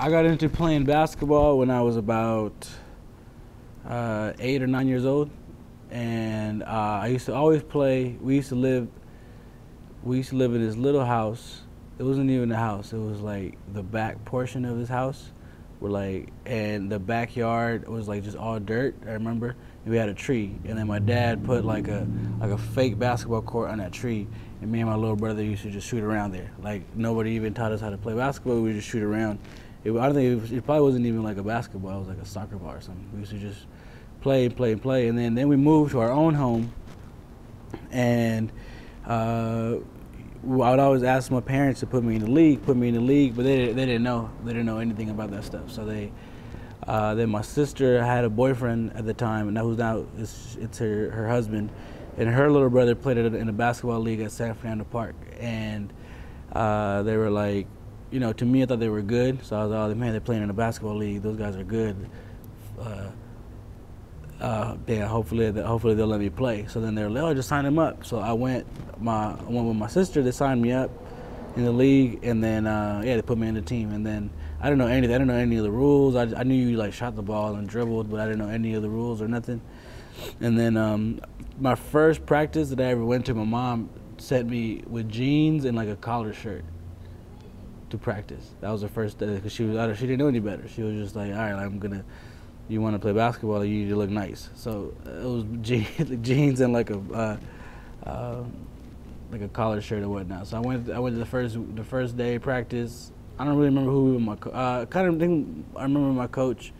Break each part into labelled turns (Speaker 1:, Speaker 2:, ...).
Speaker 1: I got into playing basketball when I was about 8 or 9 years old, and I used to always play. We used to live in this little house. It wasn't even a house. It was like the back portion of this house, and the backyard was like just all dirt. I remember, and we had a tree, and then my dad put like a fake basketball court on that tree, and me and my little brother used to just shoot around there. Like nobody even taught us how to play basketball. We would just shoot around. I don't think it probably wasn't even like a basketball. It was like a soccer ball or something. We used to just play, and then we moved to our own home, and I would always ask my parents to put me in the league, but they didn't know anything about that stuff. So then my sister had a boyfriend at the time, and that was now it's her husband, and her little brother played in a basketball league at San Fernando Park, and they were like, to me I thought they were good, so I was like, oh man, they're playing in a basketball league, those guys are good. Hopefully they'll let me play. So then they were like, oh, just sign him up. So I went with my sister. They signed me up in the league, and then they put me in the team. And then I didn't know anything. I didn't know any of the rules. I knew you like shot the ball and dribbled, but I didn't know any of the rules or nothing. And then my first practice that I ever went to, my mom sent me with jeans and like a collar shirt to practice. That was the first day because she didn't know any better. She was just like, all right, you want to play basketball, you need to look nice. So it was jeans and like a collar shirt or whatnot. So I went to the first day of practice. I don't really remember who my I remember my coach,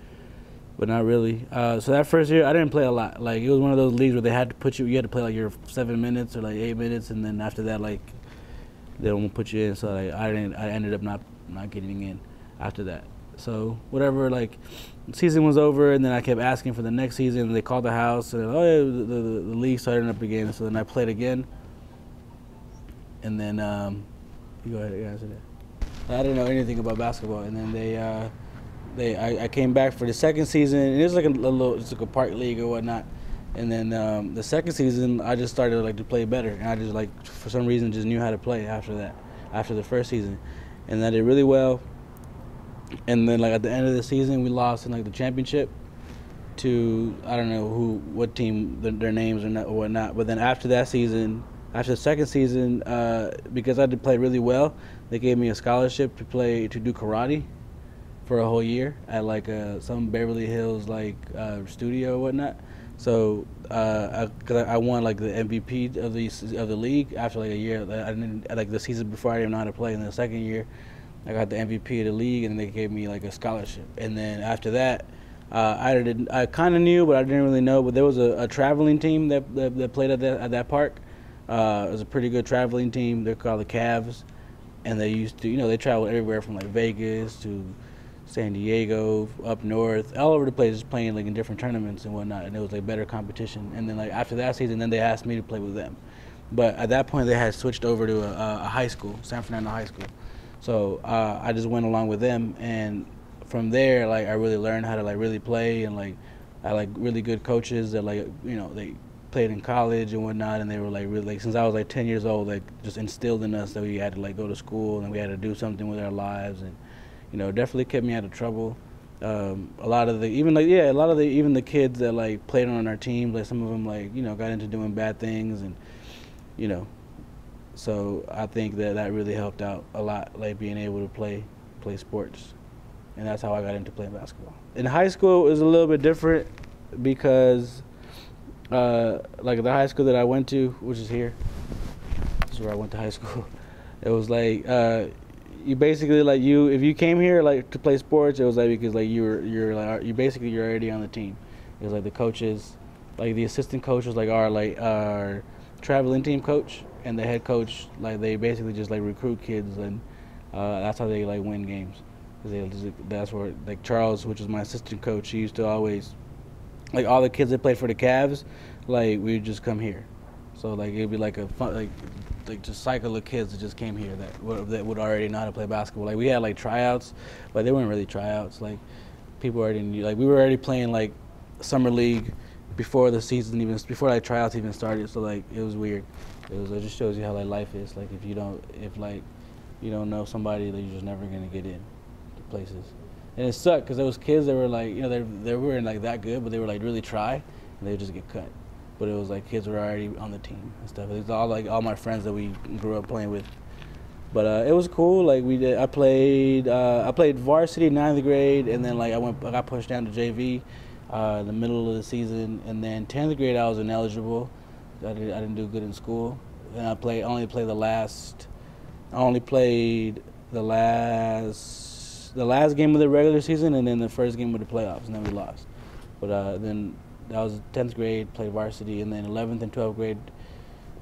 Speaker 1: but not really. So that first year I didn't play a lot. Like it was one of those leagues where they had to you had to play like your 7 minutes or like 8 minutes, and then after that like they won't put you in. So like I ended up not getting in after that. So whatever, like the season was over, and then I kept asking for the next season, and they called the house, and the league started up again. So then I played again, and then you go ahead and answer that. I didn't know anything about basketball, and then I came back for the second season, and it was like it's like a park league or whatnot. And then the second season, I just started like to play better, and I just like for some reason just knew how to play after the first season, and I did really well. And then like at the end of the season, we lost in like the championship to I don't know what team their names or whatnot. But then after that season, after the second season, because I did play really well, they gave me a scholarship to do karate for a whole year at like some Beverly Hills like studio or whatnot. So because I won like the MVP of the league after like a year. I didn't like the season before I didn't know how to play. In the second year, I got the MVP of the league, and they gave me like a scholarship. And then after that, I kind of knew, but I didn't really know. But there was a traveling team that played at that park. It was a pretty good traveling team. They're called the Cavs, and they used to, they traveled everywhere from like Vegas to San Diego, up north, all over the place, just playing like in different tournaments and whatnot. And it was like better competition. And then like after that season, then they asked me to play with them. But at that point, they had switched over to a high school, San Fernando High School. So I just went along with them, and from there, like I really learned how to like really play, and like I like really good coaches that like they played in college and whatnot, and they were like really like since I was like 10 years old, like just instilled in us that we had to like go to school and we had to do something with our lives, and definitely kept me out of trouble. A lot of the even the kids that like played on our team, like some of them like got into doing bad things, and so I think that really helped out a lot, like being able to play sports, and that's how I got into playing basketball. In high school, it was a little bit different because, like the high school that I went to, which is here, this is where I went to high school. It was like you basically like if you came here like to play sports, it was like because like you're already on the team. It was like the coaches, like the assistant coach was like our traveling team coach. And the head coach, like they basically just like recruit kids, and that's how they like win games. That's where like Charles, which is my assistant coach, he used to always like all the kids that played for the Cavs, like we would just come here. So like it'd be like a fun like just cycle of kids that just came here that would already know how to play basketball. Like we had like tryouts, but they weren't really tryouts. Like people already knew. Like we were already playing like summer league before the season before like tryouts even started. So like it was weird. It just shows you how like life is. Like if you don't know somebody, then you're just never gonna get in. places, and it sucked because there was kids that were like, you know, they weren't like that good, but they were like really try, and they would just get cut. But it was like kids were already on the team and stuff. It was all like all my friends that we grew up playing with. But it was cool. Like I played varsity 9th grade, and then like I got pushed down to JV in the middle of the season, and then 10th grade I was ineligible. I didn't do good in school, and I only played the last game of the regular season, and then the first game of the playoffs, and then we lost. But then that was 10th grade, played varsity, and then 11th and 12th grade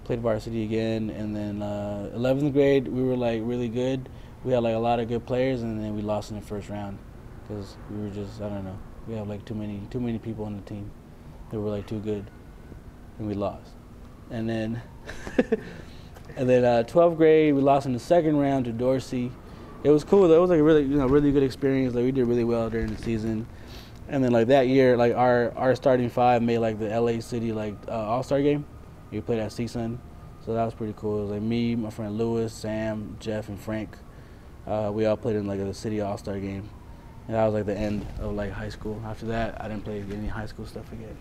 Speaker 1: played varsity again, and then 11th grade we were like really good. We had like a lot of good players, and then we lost in the first round because we were just, I don't know, we had like too many people on the team that were like too good, and we lost. And then 12th grade we lost in the second round to Dorsey. It was cool though. It was like a really good experience. Like we did really well during the season. And then like that year, like our starting five made like the LA City like All-Star game. We played at CSUN, so that was pretty cool. It was like me, my friend Lewis, Sam, Jeff, and Frank. We all played in like the City All-Star game, and that was like the end of like high school. After that, I didn't play any high school stuff again.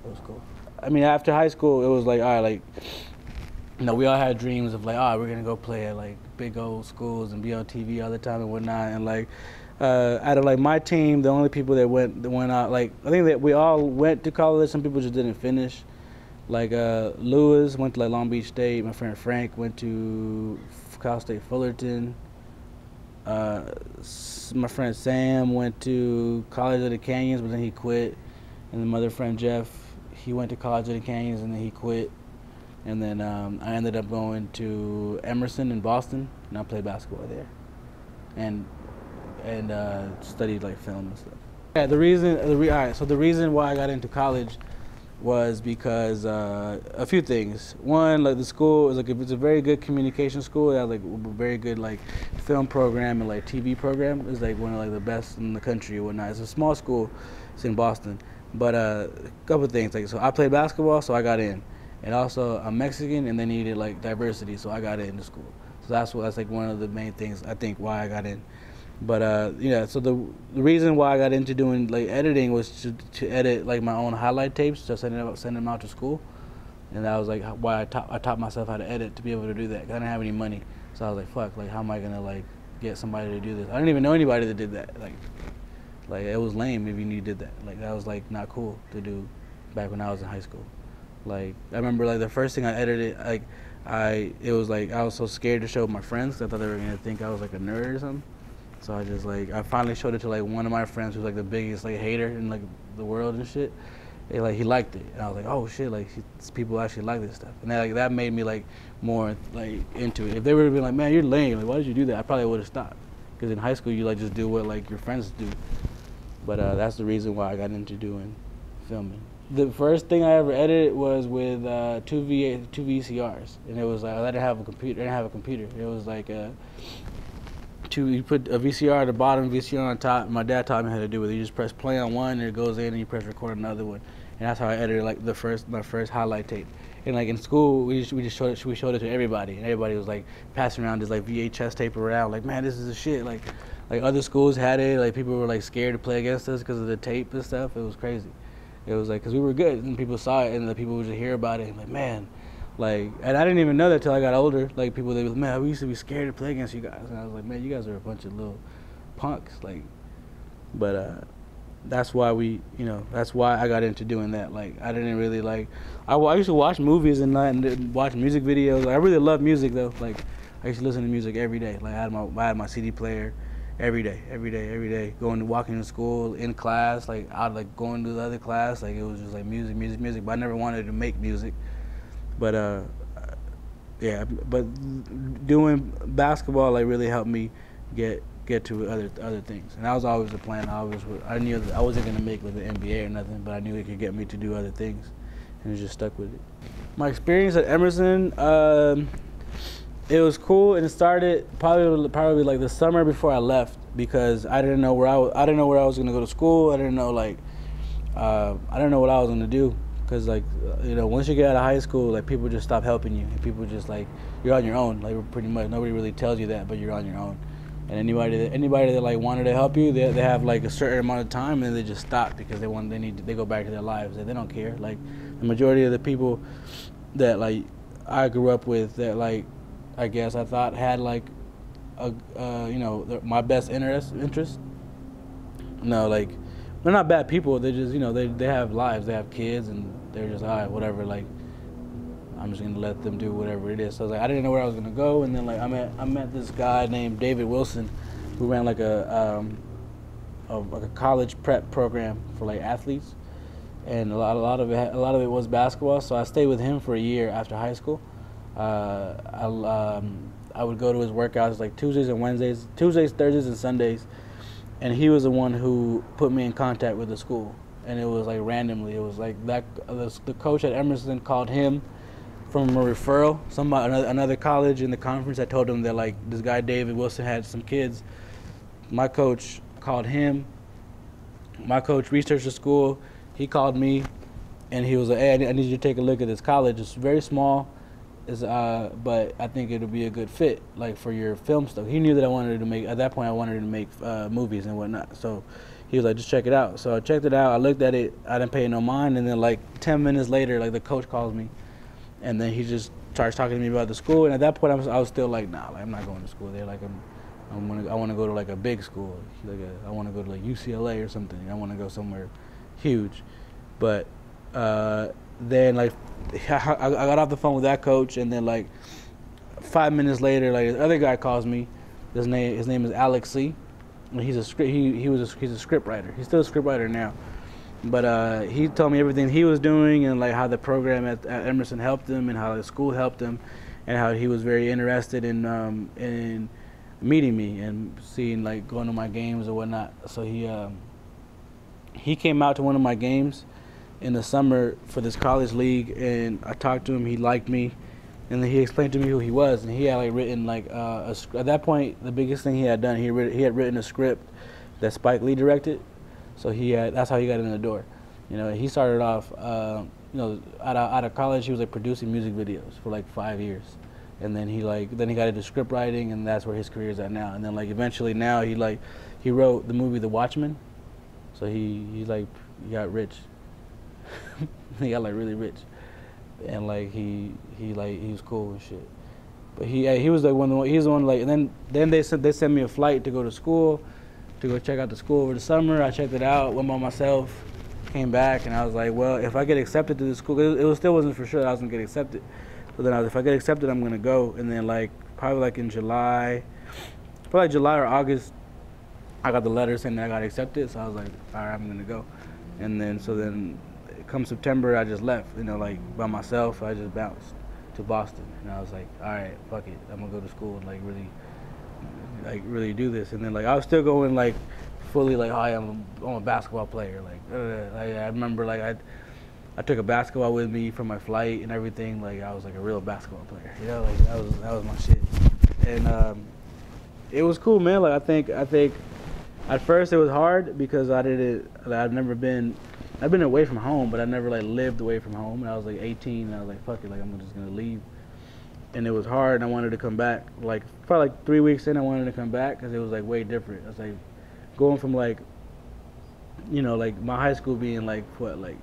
Speaker 1: It was cool. I mean, after high school, it was like, all right, like, you know, we all had dreams of like, oh, we're gonna go play at like big old schools and be on TV all the time and whatnot. And like, out of like my team, the only people that went out, like, I think that we all went to college. Some people just didn't finish. Like Lewis went to like Long Beach State. My friend Frank went to Cal State Fullerton. My friend Sam went to College of the Canyons, but then he quit. And then my other friend Jeff, he went to College of the Canyons and then he quit. And then I ended up going to Emerson in Boston, and I played basketball there, and studied like film and stuff. Yeah, the reason why I got into college was because a few things. One, like the school is like it's a very good communication school. It has like a very good like film program and like TV program. It's like one of like the best in the country or whatnot. It's a small school. It's in Boston, but a couple of things. Like, so I played basketball, so I got in, and also I'm Mexican, and they needed like diversity, so I got into school. So that's like one of the main things I think why I got in. But yeah, so the reason why I got into doing like editing was to edit like my own highlight tapes, just send them out to school, and that was like why I taught myself how to edit, to be able to do that. 'Cause I didn't have any money, so I was like, fuck, like how am I gonna like get somebody to do this? I didn't even know anybody that did that. Like it was lame if you did that. Like that was like not cool to do back when I was in high school. Like I remember like the first thing I edited, like I was so scared to show my friends 'cause I thought they were gonna think I was like a nerd or something. So I finally showed it to like one of my friends who's like the biggest like hater in like the world and shit. He liked it, and I was like, oh shit, like people actually like this stuff, and that made me like more like into it. If they would have been like, man, you're lame, like why did you do that? I probably would have stopped, because in high school you like just do what like your friends do. But that's the reason why I got into doing filming. The first thing I ever edited was with two VCRs, and it was like I didn't have a computer. It was like you put a VCR at the bottom, VCR on top. My dad taught me how to do it. You just press play on one, and it goes in, and you press record on another one. And that's how I edited like my first highlight tape. And like in school, we showed it to everybody, and everybody was like passing around this like VHS tape around, like, man, this is the shit. Like other schools had it. Like people were like scared to play against us because of the tape and stuff. It was crazy. It was like, because we were good, and people saw it, and the people would just hear about it, and like, man. Like, and I didn't even know that till I got older. Like, people, they were like, man, we used to be scared to play against you guys. And I was like, man, you guys are a bunch of little punks. Like, but that's why that's why I got into doing that. Like, I didn't really, like, I used to watch movies and watch music videos. Like, I really love music, though. Like, I used to listen to music every day. Like, I had my CD player every day. Walking to school, in class, like, out, like, going to the other class. Like, it was just, like, music. But I never wanted to make music. But yeah, but doing basketball like really helped me get to other things, and that was always the plan. I knew that I wasn't gonna make like the NBA or nothing, but I knew it could get me to do other things, and I just stuck with it. My experience at Emerson, it was cool, and it started probably like the summer before I left, because I didn't know where I was gonna go to school. I didn't know what I was gonna do. Because, like, once you get out of high school, like, people just stop helping you. And people just, like, you're on your own. Like, pretty much nobody really tells you that, but you're on your own. And anybody that like wanted to help you, they have like a certain amount of time, and they just stop because they go back to their lives and they don't care. Like the majority of the people that like I grew up with, that like I guess I thought had like a my best interest. No, like they're not bad people. They just they have lives, they have kids, and they're just all right, whatever. Like I'm just gonna let them do whatever it is. So I was like, I didn't know where I was gonna go, and then like I met this guy named David Wilson, who ran like a college prep program for like athletes, and a lot of it was basketball. So I stayed with him for a year after high school. I would go to his workouts like Tuesdays, Thursdays, and Sundays, and he was the one who put me in contact with the school. And it was like randomly. It was like that the coach at Emerson called him from a referral. Another college in the conference had told him that like this guy David Wilson had some kids. My coach called him. My coach researched the school. He called me, and he was like, "Hey, I need you to take a look at this college. It's very small, but I think it'll be a good fit, like for your film stuff." He knew that I wanted to make movies and whatnot. So he was like, "Just check it out." So I checked it out. I looked at it. I didn't pay no mind. And then like 10 minutes later, like the coach calls me. And then he just starts talking to me about the school, and at that point I was still like, nah, like, I'm not going to school there. Like I want to go to like a big school. Like I want to go to like UCLA or something. I want to go somewhere huge. But then like I got off the phone with that coach, and then like 5 minutes later, like the other guy calls me. His name is Alex C. And he's a script writer. He's still a script writer now. But he told me everything he was doing, and like how the program at Emerson helped him, and how the school helped him, and how he was very interested in meeting me and seeing like going to my games or whatnot. So he came out to one of my games in the summer for this college league, and I talked to him. He liked me, and then he explained to me who he was, and he had like written like at that point the biggest thing he had done, he had written a script that Spike Lee directed. So that's how he got in the door. He started off, out of college, he was like producing music videos for like 5 years. And then he got into script writing, and that's where his career is at now. And then like eventually now he wrote the movie The Watchmen. So he got rich. He got like really rich. And like he was cool and shit. But he was like he's the one like, and then they sent me a flight to go to school, to go check out the school over the summer. I checked it out, went by myself, came back, and I was like, well, if I get accepted to the school, still wasn't for sure that I was gonna get accepted. So then if I get accepted, I'm gonna go. And then like probably like in July or August, I got the letter saying that I got accepted. So I was like, all right, I'm gonna go. And then come September, I just left. Like by myself, I just bounced to Boston, and I was like, all right, fuck it, I'm gonna go to school and like really do this. And then like I was still going like fully like, oh, I'm a basketball player. I remember like I took a basketball with me for my flight and everything. Like I was like a real basketball player. Like that was my shit. And it was cool, man. Like I think at first it was hard because I've been away from home, but I never like lived away from home. And I was like 18, and I was like, fuck it, like I'm just gonna leave. And it was hard, and I wanted to come back. Like probably like 3 weeks in, I wanted to come back because it was like way different. I was like going from like, like my high school being like what, like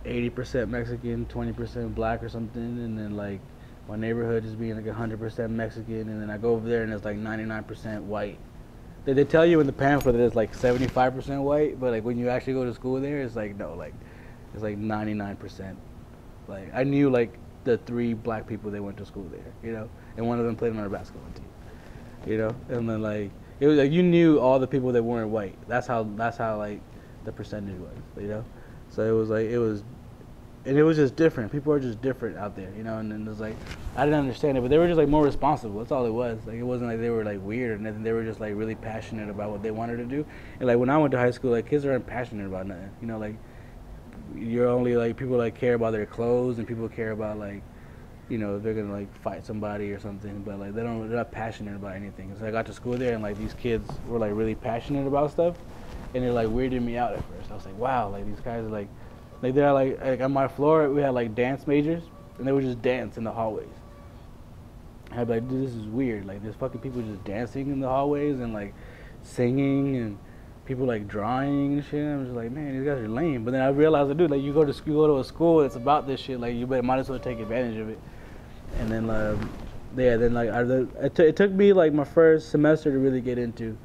Speaker 1: 80% Mexican, 20% black or something, and then like my neighborhood just being like 100% Mexican, and then I go over there and it's like 99% white. They tell you in the pamphlet that it's like 75% white, but like when you actually go to school there, it's like no, like it's like 99%. Like I knew like the 3 black people that went to school there, and one of them played on our basketball team, and then like it was like you knew all the people that weren't white. That's how like the percentage was, So it was just different. People are just different out there, and then it was like I didn't understand it, but they were just like more responsible. That's all it was. Like it wasn't like they were like weird or nothing. They were just like really passionate about what they wanted to do. And like when I went to high school, like kids aren't passionate about nothing, like you're only like people like care about their clothes, and people care about like they're gonna like fight somebody or something, but like they're not passionate about anything. So I got to school there, and like these kids were like really passionate about stuff, and it like weirded me out at first. I was like, wow, like these guys are like they're like on my floor we had like dance majors, and they would just dance in the hallways. I'd be like, dude, this is weird. Like, there's fucking people just dancing in the hallways and like singing and people like drawing and shit. I'm just like, man, these guys are lame. But then I realized, dude, like you go to a school that's about this shit. Like, you might as well take advantage of it. And then, yeah, then like it took me like my first semester to really get into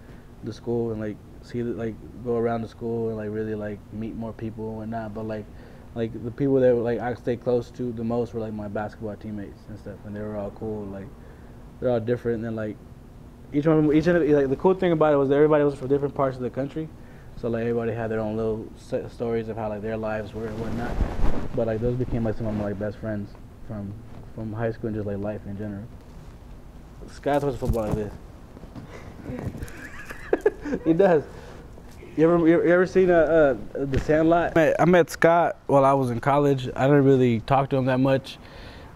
Speaker 1: the school and like see like go around the school and like really like meet more people and whatnot. But like the people that like I stayed close to the most were like my basketball teammates and stuff, and they were all cool. Like they're all different, and then like each like the cool thing about it was that everybody was from different parts of the country, so like everybody had their own little stories of how like their lives were and whatnot. But like those became like some of my like best friends from high school and just like life in general. Scott's watching football like this. He does. You ever seen The Sandlot? I met Scott while I was in college. I didn't really talk to him that much,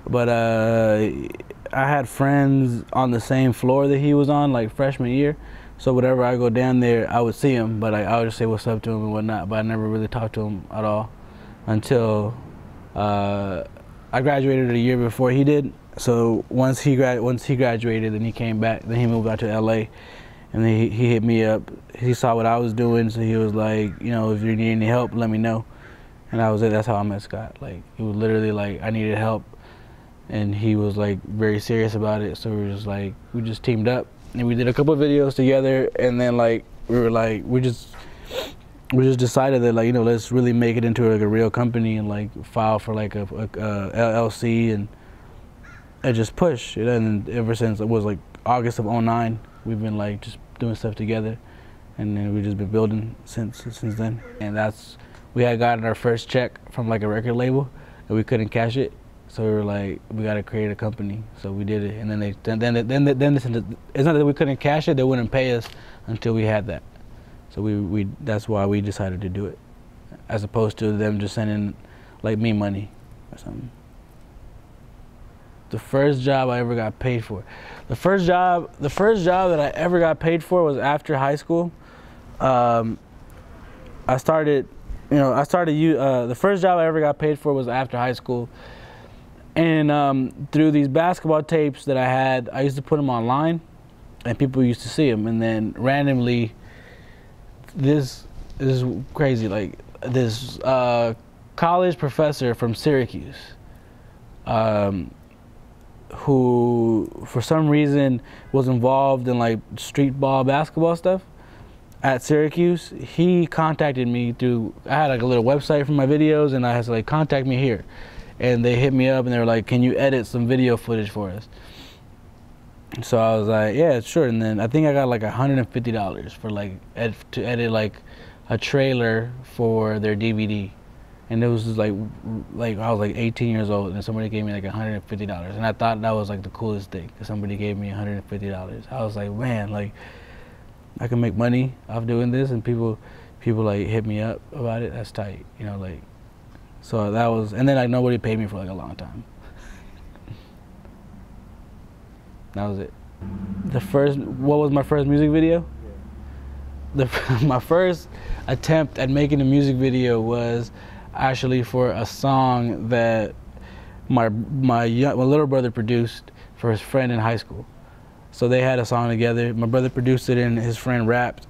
Speaker 1: but I had friends on the same floor that he was on, like freshman year. So whenever I go down there, I would see him, but I would just say what's up to him and whatnot. But I never really talked to him at all until I graduated a year before he did. So once he graduated, then he came back. Then he moved out to LA. And then he hit me up. He saw what I was doing, so he was like, you know, if you need any help, let me know. And that's how I met Scott. Like, he was literally like, I needed help. And he was like very serious about it. So we just teamed up and we did a couple of videos together. And then like, we just decided that like, you know, let's really make it into like a real company and like file for like a LLC and just push. And ever since it was like August of '09, we've been like just doing stuff together, and then we've just been building since then. And we had gotten our first check from like a record label, and we couldn't cash it, so we were like, we got to create a company. So we did it, and then it's not that we couldn't cash it; they wouldn't pay us until we had that. So that's why we decided to do it, as opposed to them just sending like me money or something. The first job I ever got paid for. The first job that I ever got paid for was after high school. The first job I ever got paid for was after high school. And through these basketball tapes that I had, I used to put them online, and people used to see them. And then randomly, this is crazy, like this college professor from Syracuse, who for some reason was involved in like street ball basketball stuff at Syracuse, he contacted me through, I had like a little website for my videos, and I had to like, contact me here. And they hit me up and they were like, can you edit some video footage for us? So I was like, yeah, sure. And then I think I got like $150 for like to edit like a trailer for their DVD. And it was just like I was like 18 years old, and somebody gave me like $150. And I thought that was like the coolest thing, because somebody gave me $150. I was like, man, like I can make money off doing this, and people like hit me up about it. That's tight, you know, like. So that was, and then like nobody paid me for like a long time. That was it. What was my first music video? My first attempt at making a music video was actually for a song that my little brother produced for his friend in high school. So they had a song together. My brother produced it and his friend rapped.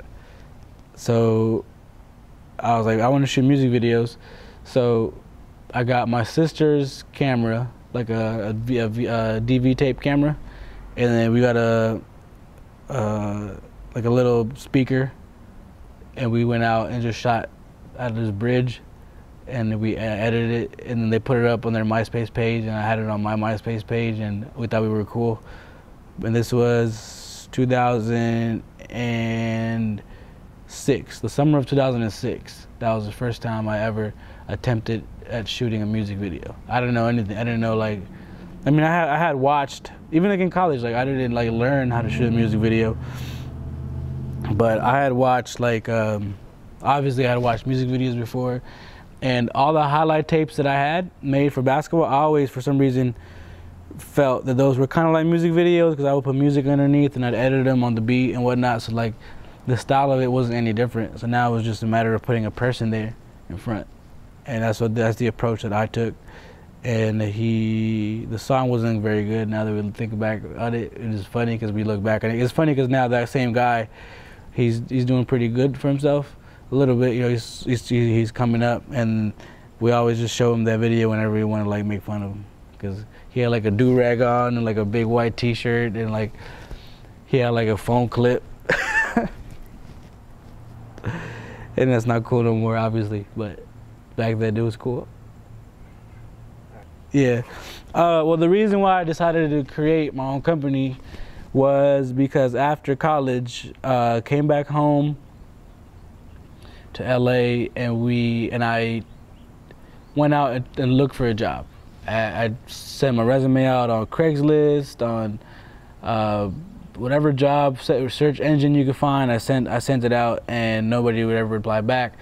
Speaker 1: So I was like, I want to shoot music videos. So I got my sister's camera, like a DV tape camera, and then we got like a little speaker, and we went out and just shot at this bridge, and we edited it, and then they put it up on their MySpace page, and I had it on my MySpace page, and we thought we were cool. And this was 2006, the summer of 2006. That was the first time I ever attempted at shooting a music video. I didn't know anything. I didn't know, like, I mean, I had watched, even like in college, like I didn't like learn how to shoot a music video, but I had watched like, obviously I had watched music videos before, and all the highlight tapes that I had made for basketball, I always, for some reason, felt that those were kind of like music videos, because I would put music underneath and I'd edit them on the beat and whatnot, so like the style of it wasn't any different. So now it was just a matter of putting a person there in front, and that's the approach that I took. and the song wasn't very good. Now that we think back on it, it is funny because we look back on it. It's funny because now that same guy, he's doing pretty good for himself a little bit. You know, he's coming up, and we always just show him that video whenever we want to like make fun of him, because he had like a do-rag on and like a big white T-shirt, and like he had like a phone clip. And that's not cool no more, obviously, but back then it was cool. Yeah. Well, the reason why I decided to create my own company was because after college, came back home to LA, and I went out and looked for a job. I sent my resume out on Craigslist, on whatever job search engine you could find. I sent it out, and nobody would ever reply back.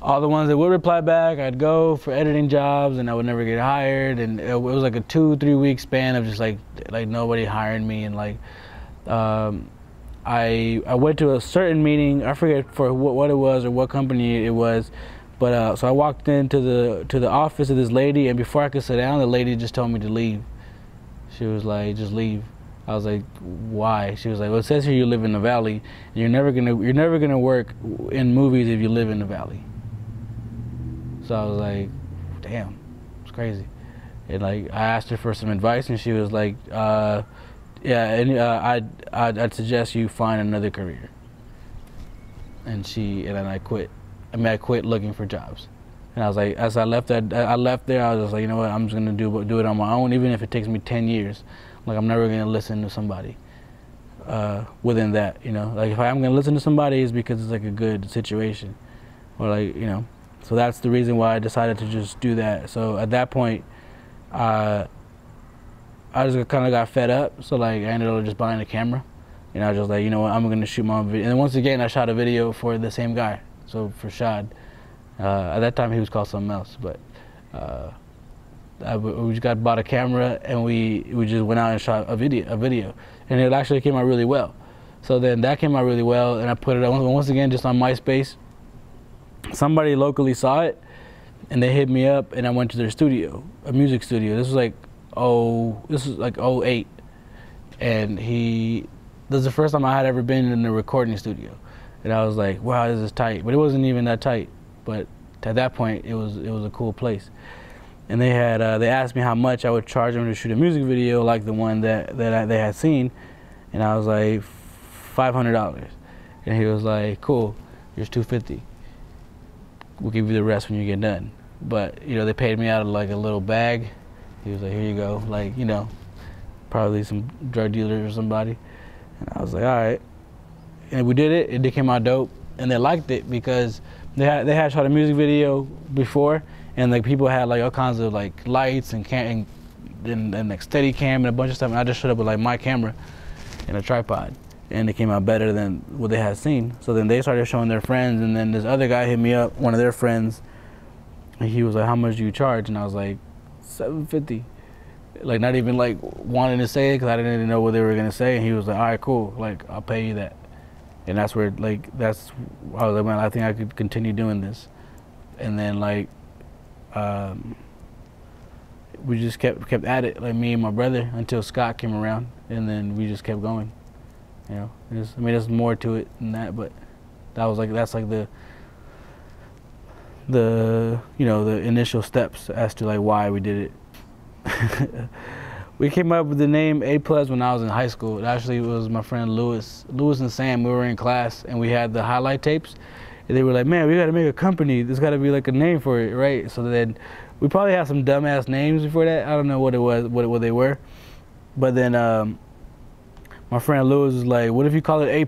Speaker 1: All the ones that would reply back, I'd go for editing jobs, and I would never get hired. And it was like a 2-3 week span of just like nobody hiring me. And like I went to a certain meeting. I forget for what it was or what company it was, but so I walked into the office of this lady, and before I could sit down, the lady just told me to leave. She was like, "Just leave." I was like, "Why?" She was like, "Well, it says here you live in the Valley. And you're never gonna work in movies if you live in the Valley." So I was like, "Damn, it's crazy." And like I asked her for some advice, and she was like, "Yeah, and I'd suggest you find another career." And then I quit. I quit looking for jobs. And I was like, as I left there, I was just like, you know what? I'm just gonna do it on my own, even if it takes me 10 years. Like, I'm never gonna listen to somebody within that, you know. Like, if I'm gonna listen to somebody, it's because it's like a good situation, or like, you know. So that's the reason why I decided to just do that. So at that point, I just kind of got fed up. So like, I ended up just buying a camera, and I was just like, you know what? I'm gonna shoot my own video. And once again, I shot a video for the same guy. So for Shad, at that time he was called something else, but. We just bought a camera, and we just went out and shot a video, and it actually came out really well. So then that came out really well, and I put it once again just on MySpace. Somebody locally saw it, and they hit me up, and I went to their studio, a music studio. This was like '08, and this is the first time I had ever been in a recording studio, and I was like, wow, this is tight. But it wasn't even that tight. But at that point, it was a cool place. And they asked me how much I would charge them to shoot a music video like the one that they had seen, and I was like $500, and he was like, cool, here's $250. We'll give you the rest when you get done. But you know, they paid me out of like a little bag. He was like, here you go, like, you know, probably some drug dealer or somebody. And I was like, all right. And we did it. It came out dope, and they liked it because they had shot a music video before. And like people had like all kinds of like lights and like steady cam and a bunch of stuff, and I just showed up with like my camera and a tripod, and it came out better than what they had seen. So then they started showing their friends, and then this other guy hit me up, one of their friends, and he was like, "How much do you charge?" And I was like, $750. Like not even like wanting to say it because I didn't even know what they were gonna say. And he was like, "All right, cool. Like I'll pay you that." And that's where I was like, man, I think I could continue doing this. And then like. We just kept at it, like me and my brother, until Scott came around, and then we just kept going. You know, I mean, there's more to it than that, but that's like the you know, the initial steps as to like why we did it. We came up with the name Aplus when I was in high school. It actually was my friend Lewis and Sam. We were in class, and we had the highlight tapes. And they were like, man, we got to make a company. There's got to be like a name for it, right? So then we probably had some dumbass names before that. I don't know what it was, what they were. But then my friend Lewis was like, what if you call it A+?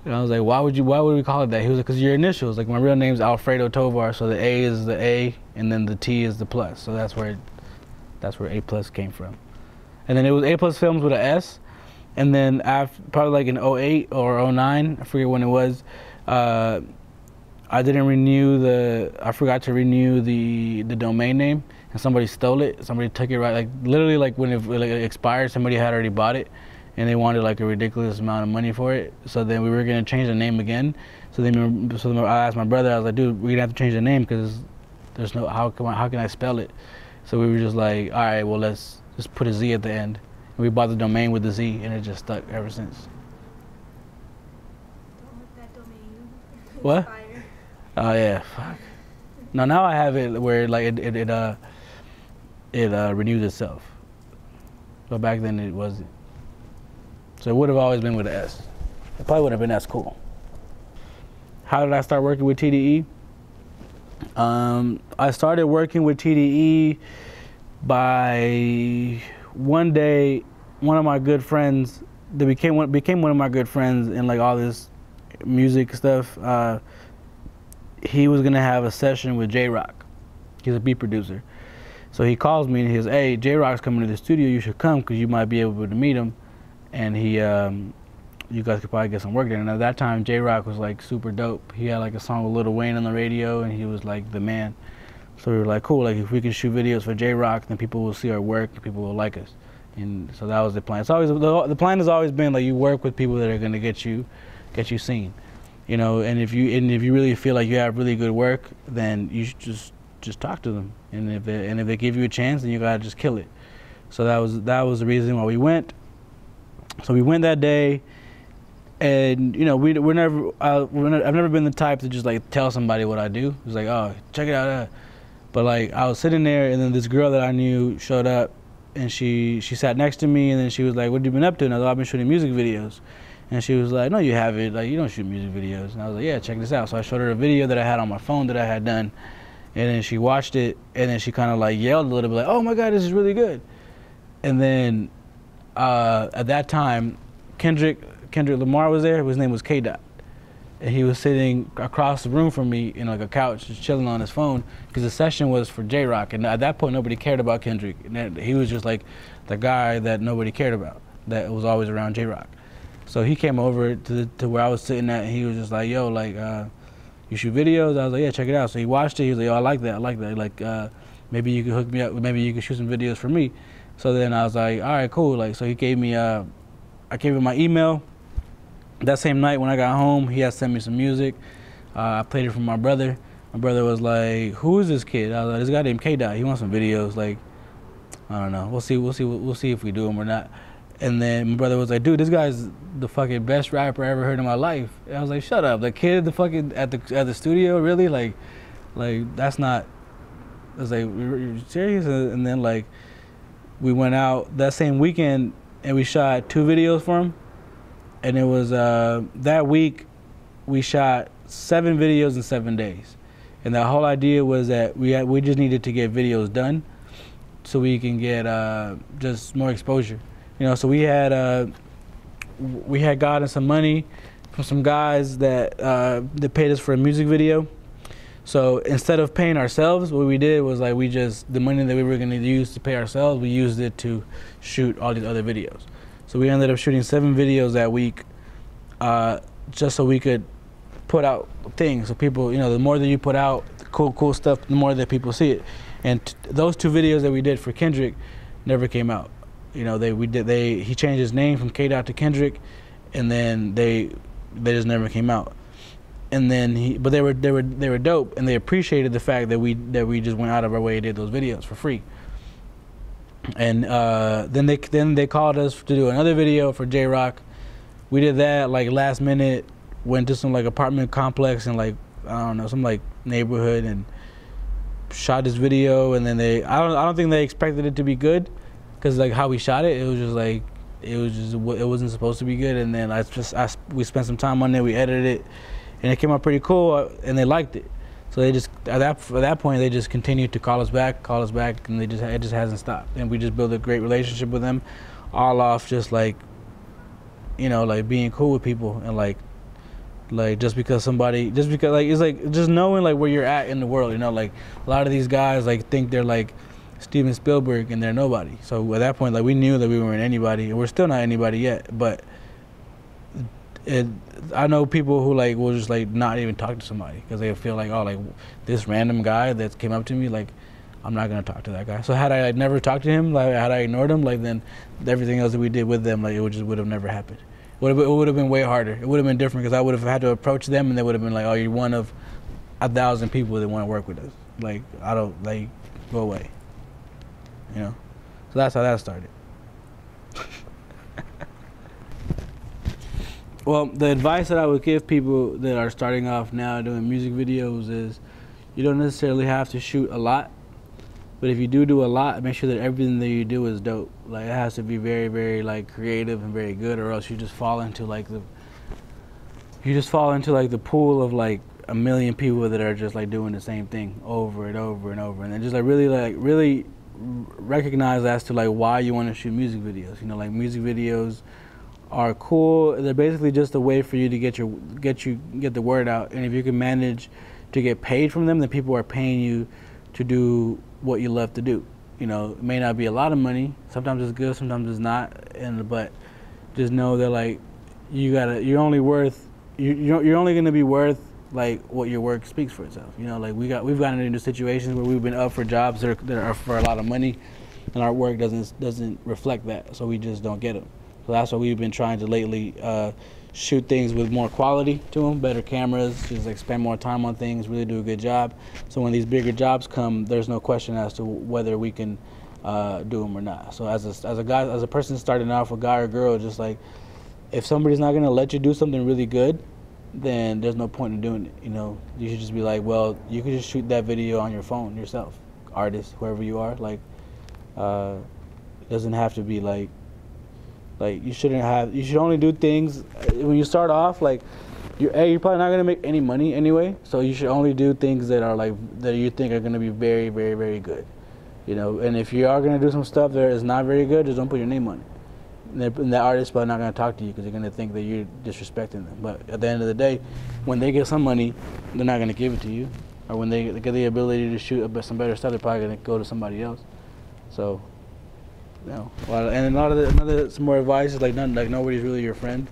Speaker 1: And I was like, why would we call it that? He was like, because your initials. Like my real name's Fredo Tovar, so the A is the A, and then the T is the plus. So that's where A+ came from. And then it was A+ Filmz with an S. And then after, probably like in '08 or '09, I forget when it was, I forgot to renew the domain name, and somebody stole it. Somebody took it, right, like literally like when it expired, somebody had already bought it, and they wanted like a ridiculous amount of money for it. So then we were gonna change the name again. So I asked my brother, I was like, dude, we're gonna have to change the name because there's no, how can I spell it? So we were just like, all right, well, let's just put a Z at the end. And we bought the domain with the Z, and it just stuck ever since.
Speaker 2: Don't let that domain
Speaker 1: What?
Speaker 2: expire.
Speaker 1: Oh yeah, fuck. No, now I have it where like it renews itself. But back then it wasn't. So it would have always been with an S. It probably would have been S cool. How did I start working with TDE? I started working with TDE by one day. One of my good friends that became one of my good friends in like all this music stuff. He was gonna have a session with J-Rock. He's a beat producer. So he calls me and he goes, "Hey, J-Rock's coming to the studio. You should come because you might be able to meet him." And he, you guys could probably get some work there. And at that time, J-Rock was like super dope. He had like a song with Lil Wayne on the radio, and he was like the man. So we were like, cool. Like if we can shoot videos for J-Rock, then people will see our work and people will like us. And so that was the plan. It's always the plan has always been like you work with people that are gonna get you seen. You know, and if you really feel like you have really good work, then you should just talk to them. And if they give you a chance, then you gotta just kill it. So that was the reason why we went. So we went that day, and you know I've never been the type to just like tell somebody what I do. It was like, oh, check it out. But like I was sitting there, and then this girl that I knew showed up, and she sat next to me, and then she was like, "What have you been up to?" And I was like, "I've been shooting music videos." And she was like, "No, you haven't. Like, you don't shoot music videos." And I was like, "Yeah, check this out." So I showed her a video that I had on my phone that I had done, and then she watched it, and then she kind of like yelled a little bit, like, "Oh my God, this is really good!" And then at that time, Kendrick Lamar was there. His name was K. Dot, and he was sitting across the room from me in like a couch, just chilling on his phone, because the session was for J-Rock, and at that point nobody cared about Kendrick. And he was just like the guy that nobody cared about, that was always around J-Rock. So he came over to where I was sitting at, and he was just like, "Yo, like, you shoot videos?" I was like, "Yeah, check it out." So he watched it. He was like, "Oh, I like that. Like, maybe you could hook me up. Maybe you could shoot some videos for me." So then I was like, "All right, cool." Like, so he gave me, I gave him my email. That same night when I got home, he had sent me some music. I played it for my brother. My brother was like, "Who is this kid?" I was like, "This guy named K. Dot. He wants some videos." Like, I don't know. We'll see if we do them or not. And then my brother was like, "Dude, this guy's the fucking best rapper I ever heard in my life." And I was like, "Shut up! The kid, the fucking at the studio, really? Like that's not." I was like, "You're serious?" And then like, we went out that same weekend and we shot 2 videos for him. And it was that week we shot 7 videos in 7 days. And the whole idea was that we just needed to get videos done so we can get just more exposure. You know, so we had gotten some money from some guys that paid us for a music video. So instead of paying ourselves, what we did was like the money that we were going to use to pay ourselves, we used it to shoot all these other videos. So we ended up shooting 7 videos that week, just so we could put out things. So people, you know, the more that you put out cool stuff, the more that people see it. And those 2 videos that we did for Kendrick never came out. You know, he changed his name from K. Dot to Kendrick, and then they just never came out. And then but they were dope, and they appreciated the fact that we just went out of our way and did those videos for free. And then they called us to do another video for J-Rock. We did that like last minute, went to some like apartment complex in like, I don't know, some like neighborhood, and shot this video. And then I don't think they expected it to be good, because like how we shot it, it was just like it wasn't supposed to be good. And then we spent some time on it, we edited it, and it came out pretty cool, and they liked it. So they just at that point they just continued to call us back, and it just hasn't stopped. And we just built a great relationship with them, all off just like, you know, like being cool with people, and like just because like it's like just knowing like where you're at in the world. You know, like a lot of these guys like think they're like Steven Spielberg and they're nobody. So at that point, like we knew that we weren't anybody, and we're still not anybody yet. But I know people who like will just like not even talk to somebody because they feel like, oh, like this random guy that came up to me, like I'm not gonna talk to that guy. So had I like never talked to him, like had I ignored him, like then everything else that we did with them, like it would have never happened. It would have been way harder. It would have been different because I would have had to approach them, and they would have been like, oh, you're one of 1,000 people that want to work with us. Like I don't, like, go away. you know. So that's how that started. Well, the advice that I would give people that are starting off now doing music videos is you don't necessarily have to shoot a lot, but if you do a lot, make sure that everything that you do is dope. Like, it has to be very, very like creative and very good, or else you just fall into like the pool of like a million people that are just like doing the same thing over and over and over, and then just like really recognize as to like why you want to shoot music videos. You know, like music videos are cool. They're basically just a way for you to get the word out, and if you can manage to get paid from them, then people are paying you to do what you love to do. You know, it may not be a lot of money. Sometimes it's good, sometimes it's not. But just know that like you're only going to be worth like what your work speaks for itself. You know, like we've gotten into situations where we've been up for jobs that are for a lot of money, and our work doesn't reflect that, so we just don't get them. So that's why we've been trying to lately shoot things with more quality to them, better cameras, just like spend more time on things, really do a good job. So when these bigger jobs come, there's no question as to whether we can do them or not. So as a person starting off, a guy or girl, just like if somebody's not gonna let you do something really good, then there's no point in doing it. You know, you should just be like, well, you can just shoot that video on your phone yourself, artist, whoever you are. Like, it doesn't have to be like you should only do things when you start off, like you're probably not gonna make any money anyway, so you should only do things that are like that you think are gonna be very, very, very good, you know. And if you are gonna do some stuff that is not very good, just don't put your name on it. And that artist probably not gonna talk to you because they're gonna think that you're disrespecting them. But at the end of the day, when they get some money, they're not gonna give it to you, or when they get the ability to shoot some better stuff, they're probably gonna go to somebody else. So. You know, and some more advice is like nobody's really your friend.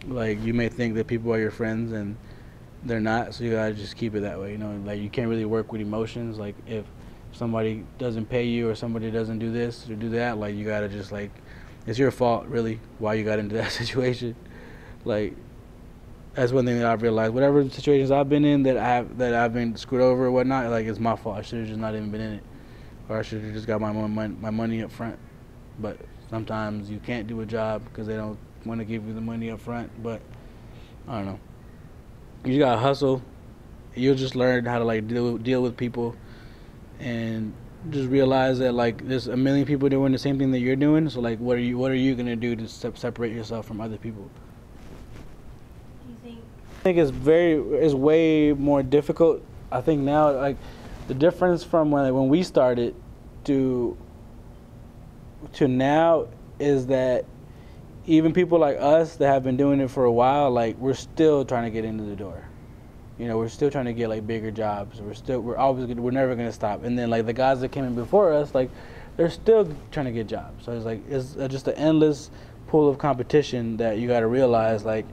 Speaker 1: Like, you may think that people are your friends and they're not, so you gotta just keep it that way. You know, like you can't really work with emotions. Like if somebody doesn't pay you or somebody doesn't do this or do that, like you gotta just like, it's your fault really why you got into that situation. Like, that's one thing that I've realized. Whatever situations I've been in that I've been screwed over or whatnot, like it's my fault. I should have just not even been in it. Or I should have just got my money up front. But sometimes you can't do a job because they don't want to give you the money up front. But I don't know. You gotta hustle. You'll just learn how to like deal with people, and just realize that like there's a million people doing the same thing that you're doing. So like, what are you gonna do to separate yourself from other people?
Speaker 2: Do you think?
Speaker 1: I think it's way more difficult. I think now like. The difference from when we started to now is that even people like us that have been doing it for a while, like we're still trying to get into the door. You know, we're still trying to get like bigger jobs. We're never gonna stop. And then like the guys that came in before us, like they're still trying to get jobs. So it's just an endless pool of competition that you got to realize like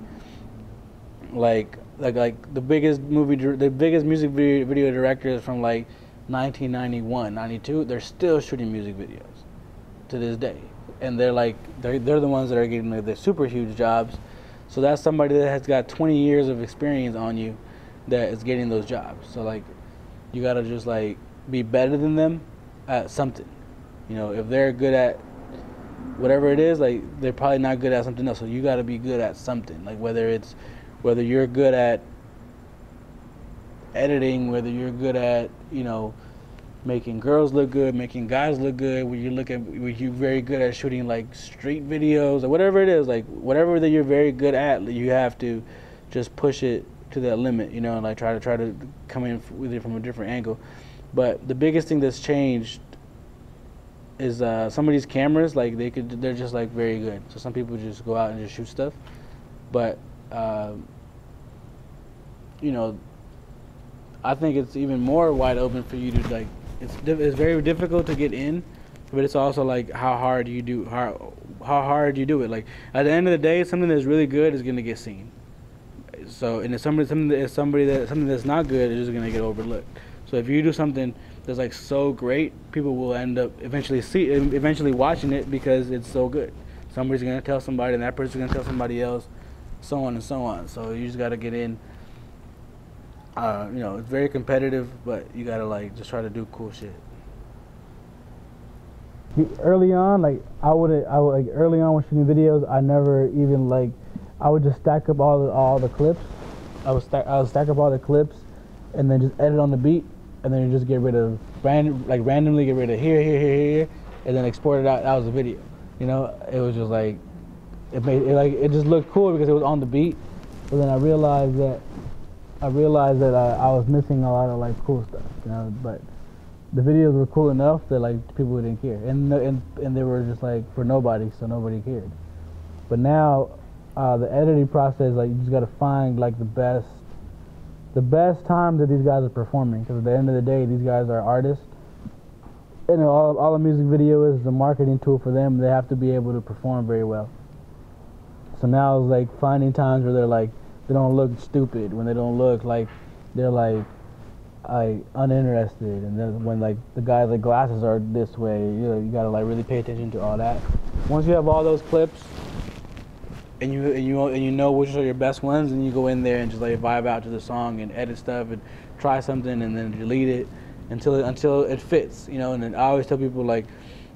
Speaker 1: the biggest music video directors from like 1991, 92, they're still shooting music videos to this day, and they're the ones that are getting the super huge jobs. So that's somebody that has got 20 years of experience on you that is getting those jobs. So like you gotta just like be better than them at something. You know, if they're good at whatever it is, like they're probably not good at something else. So you gotta be good at something. Like whether you're good at editing, whether you're good at, you know, making girls look good, making guys look good, where you're very good at shooting like street videos or whatever it is, like whatever that you're very good at, you have to just push it to that limit, you know, and like try to come in with it from a different angle. But the biggest thing that's changed is some of these cameras, like they're just like very good. So some people just go out and just shoot stuff, but you know, I think it's even more wide open for you to like. It's very difficult to get in, but it's also like how hard you do it. Like at the end of the day, something that's really good is gonna get seen. So, and if something that's not good is just gonna get overlooked. So if you do something that's like so great, people will end up eventually watching it because it's so good. Somebody's gonna tell somebody, and that person's gonna tell somebody else, so on and so on. So you just gotta get in. You know, it's very competitive, but you gotta like just try to do cool shit. early on, like I would like early on when shooting videos, I never even like, I would just stack up all the clips. I would stack up all the clips, and then just edit on the beat, and then just get rid of randomly get rid of here, and then export it out. That was a video. You know, it was just like it just looked cool because it was on the beat. But then I realized that I was missing a lot of like cool stuff. You know, but the videos were cool enough that like people didn't care, and they were just like for nobody, so nobody cared. But now the editing process, like you just gotta find like the best times that these guys are performing, because at the end of the day, these guys are artists, and all a music video is a marketing tool for them. They have to be able to perform very well. So now it's like finding times where they're like, they don't look stupid, when they don't look like they're like uninterested, and then when like the guy's like glasses are this way, you gotta like really pay attention to all that. Once you have all those clips, and you know which are your best ones, and you go in there and just like vibe out to the song and edit stuff and try something and then delete it until it fits, you know. And then I always tell people, like,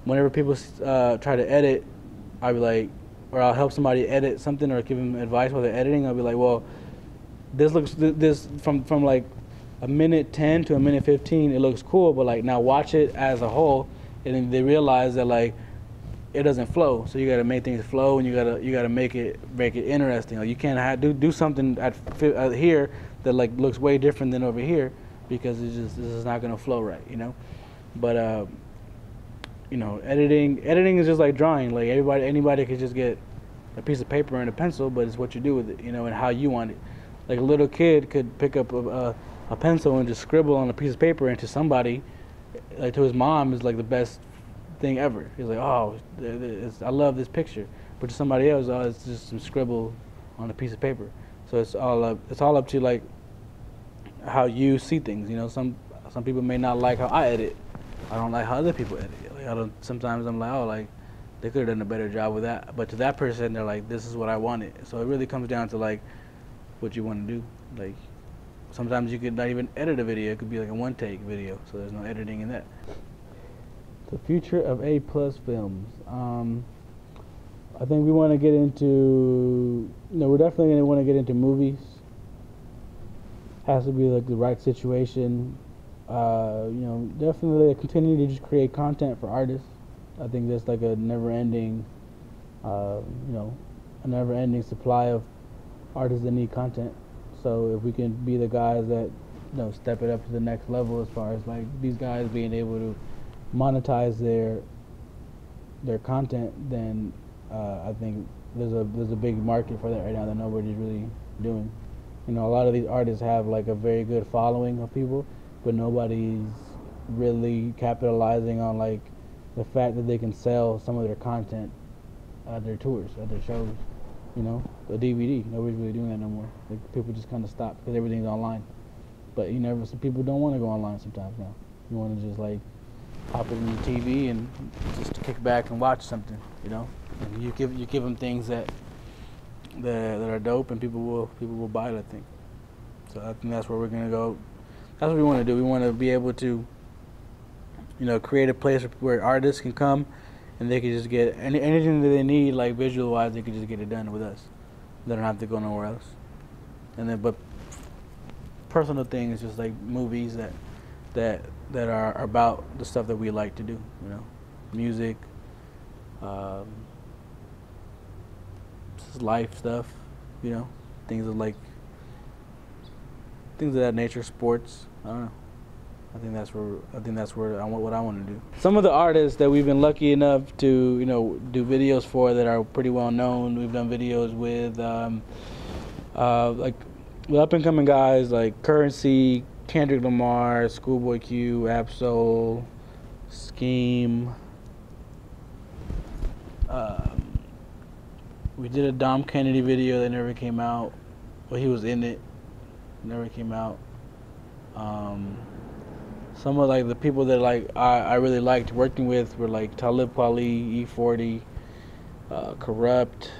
Speaker 1: whenever people try to edit, I'll be like, or I'll help somebody edit something or give them advice while they're editing. I'll be like, well, this from like a minute 10 to a minute 15, it looks cool, but like now watch it as a whole, and then they realize that like it doesn't flow. So you gotta make things flow, and you gotta make it interesting. Like you can't do something at here that like looks way different than over here, because this is not gonna flow right, you know. But you know, editing is just like drawing. Like anybody could just get a piece of paper and a pencil, but it's what you do with it, you know, and how you want it. Like a little kid could pick up a pencil and just scribble on a piece of paper, and to somebody, like to his mom, is like the best thing ever. He's like, oh, I love this picture. But to somebody else, oh, it's just some scribble on a piece of paper. So it's all up to like how you see things. You know, some people may not like how I edit. I don't like how other people edit. Like sometimes I'm like, oh, like they could have done a better job with that. But to that person, they're like, this is what I wanted. So it really comes down to like what you want to do. Like sometimes you could not even edit a video. It could be like a one-take video, so there's no editing in that. The future of Aplus Films. I think we want to get into, we're definitely going to want to get into movies. Has to be like the right situation. Definitely continue to just create content for artists. I think there's like a never-ending, a never-ending supply of artists that need content. So if we can be the guys that, step it up to the next level as far as like these guys being able to monetize their content, then I think there's a big market for that right now that nobody's really doing. A lot of these artists have like a very good following of people, but nobody's really capitalizing on like the fact that they can sell some of their content at their tours, at their shows. The DVD. Nobody's really doing that no more. Like people just kind of stop because everything's online. But some people don't want to go online sometimes now. You want to just like pop it in the TV and just kick back and watch something, And you give them things that are dope, and people will buy it, I think. So I think that's where we're gonna go. That's what we want to do. We want to be able to, create a place where artists can come, and they can just get anything that they need, like visual wise, they can just get it done with us. They don't have to go nowhere else. And then, but personal things, just like movies that are about the stuff that we like to do, music, just life stuff, things of that nature, sports. I don't know. I think that's where what I want to do. Some of the artists that we've been lucky enough to do videos for that are pretty well known. We've done videos with like the up and coming guys like Currency, Kendrick Lamar, Schoolboy Q, Absol, Scheme. We did a Dom Kennedy video that never came out. Well, he was in it. Never came out. Some of like the people that like I really liked working with were like Talib Kweli, E40, Corrupt,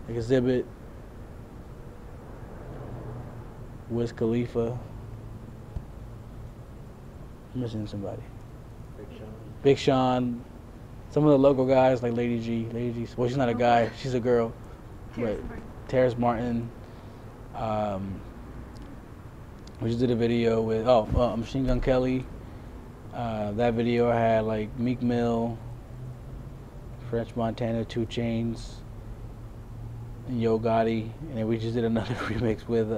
Speaker 1: Exhibit, Wiz Khalifa. I'm missing somebody. Big Sean. Some of the local guys like Lady G. Well, she's not a guy, she's a girl. But Terrace Martin. We just did a video with Machine Gun Kelly. That video I had like Meek Mill, French Montana, 2 Chainz, and Yo Gotti, and then we just did another remix with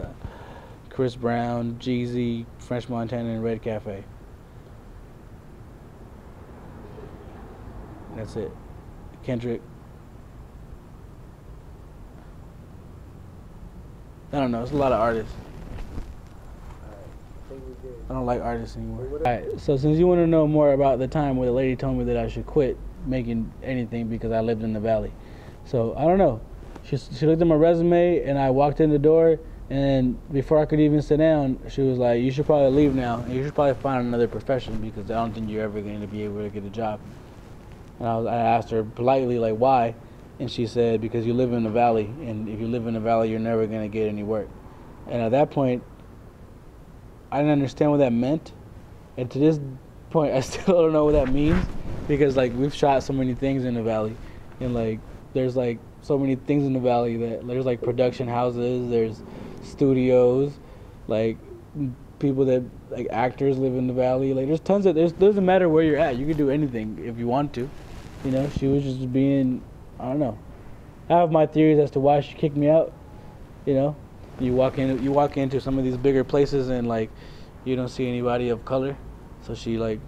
Speaker 1: Chris Brown, Jeezy, French Montana, and Red Cafe. That's it. Kendrick. I don't know. It's a lot of artists. I don't like artists anymore. Alright, so since you want to know more about the time where the lady told me that I should quit making anything because I lived in the valley. So, I don't know. She looked at my resume and I walked in the door, and before I could even sit down, she was like, you should probably leave now and you should probably find another profession because I don't think you're ever going to be able to get a job. And I asked her politely, like, why? And she said, because you live in the valley, and if you live in the valley, you're never going to get any work. And at that point, I didn't understand what that meant. And to this point, I still don't know what that means, because, like, we've shot so many things in the valley. And, like, there's, like, so many things in the valley that there's, like, production houses, there's studios, like, people that, like, actors live in the valley. Like, there's tons of, doesn't matter where you're at. You can do anything if you want to. You know, she was just being, I don't know. I have my theories as to why she kicked me out. You know, you walk into some of these bigger places and like you don't see anybody of color, so she didn't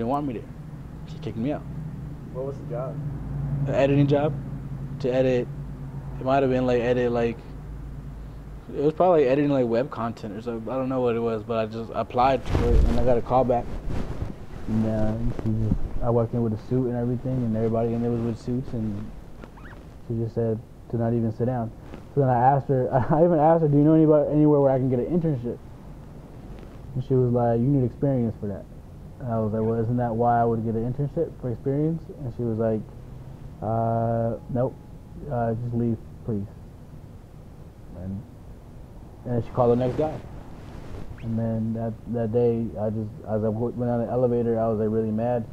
Speaker 1: want me there. She kicked me out.
Speaker 3: What was the job?
Speaker 1: An editing job, to edit. It might have been like edit like. It was probably editing like web content or something. I don't know what it was, but I just applied for it and I got a call back. And I walked in with a suit and everything, and everybody in there was with suits, and she just said to not even sit down. So then I even asked her, do you know anywhere where I can get an internship? And she was like, you need experience for that. And I was like, well, isn't that why I would get an internship, for experience? And she was like, nope, just leave, please. And she called the next guy. And then that day, as I went on the elevator, I was like really mad,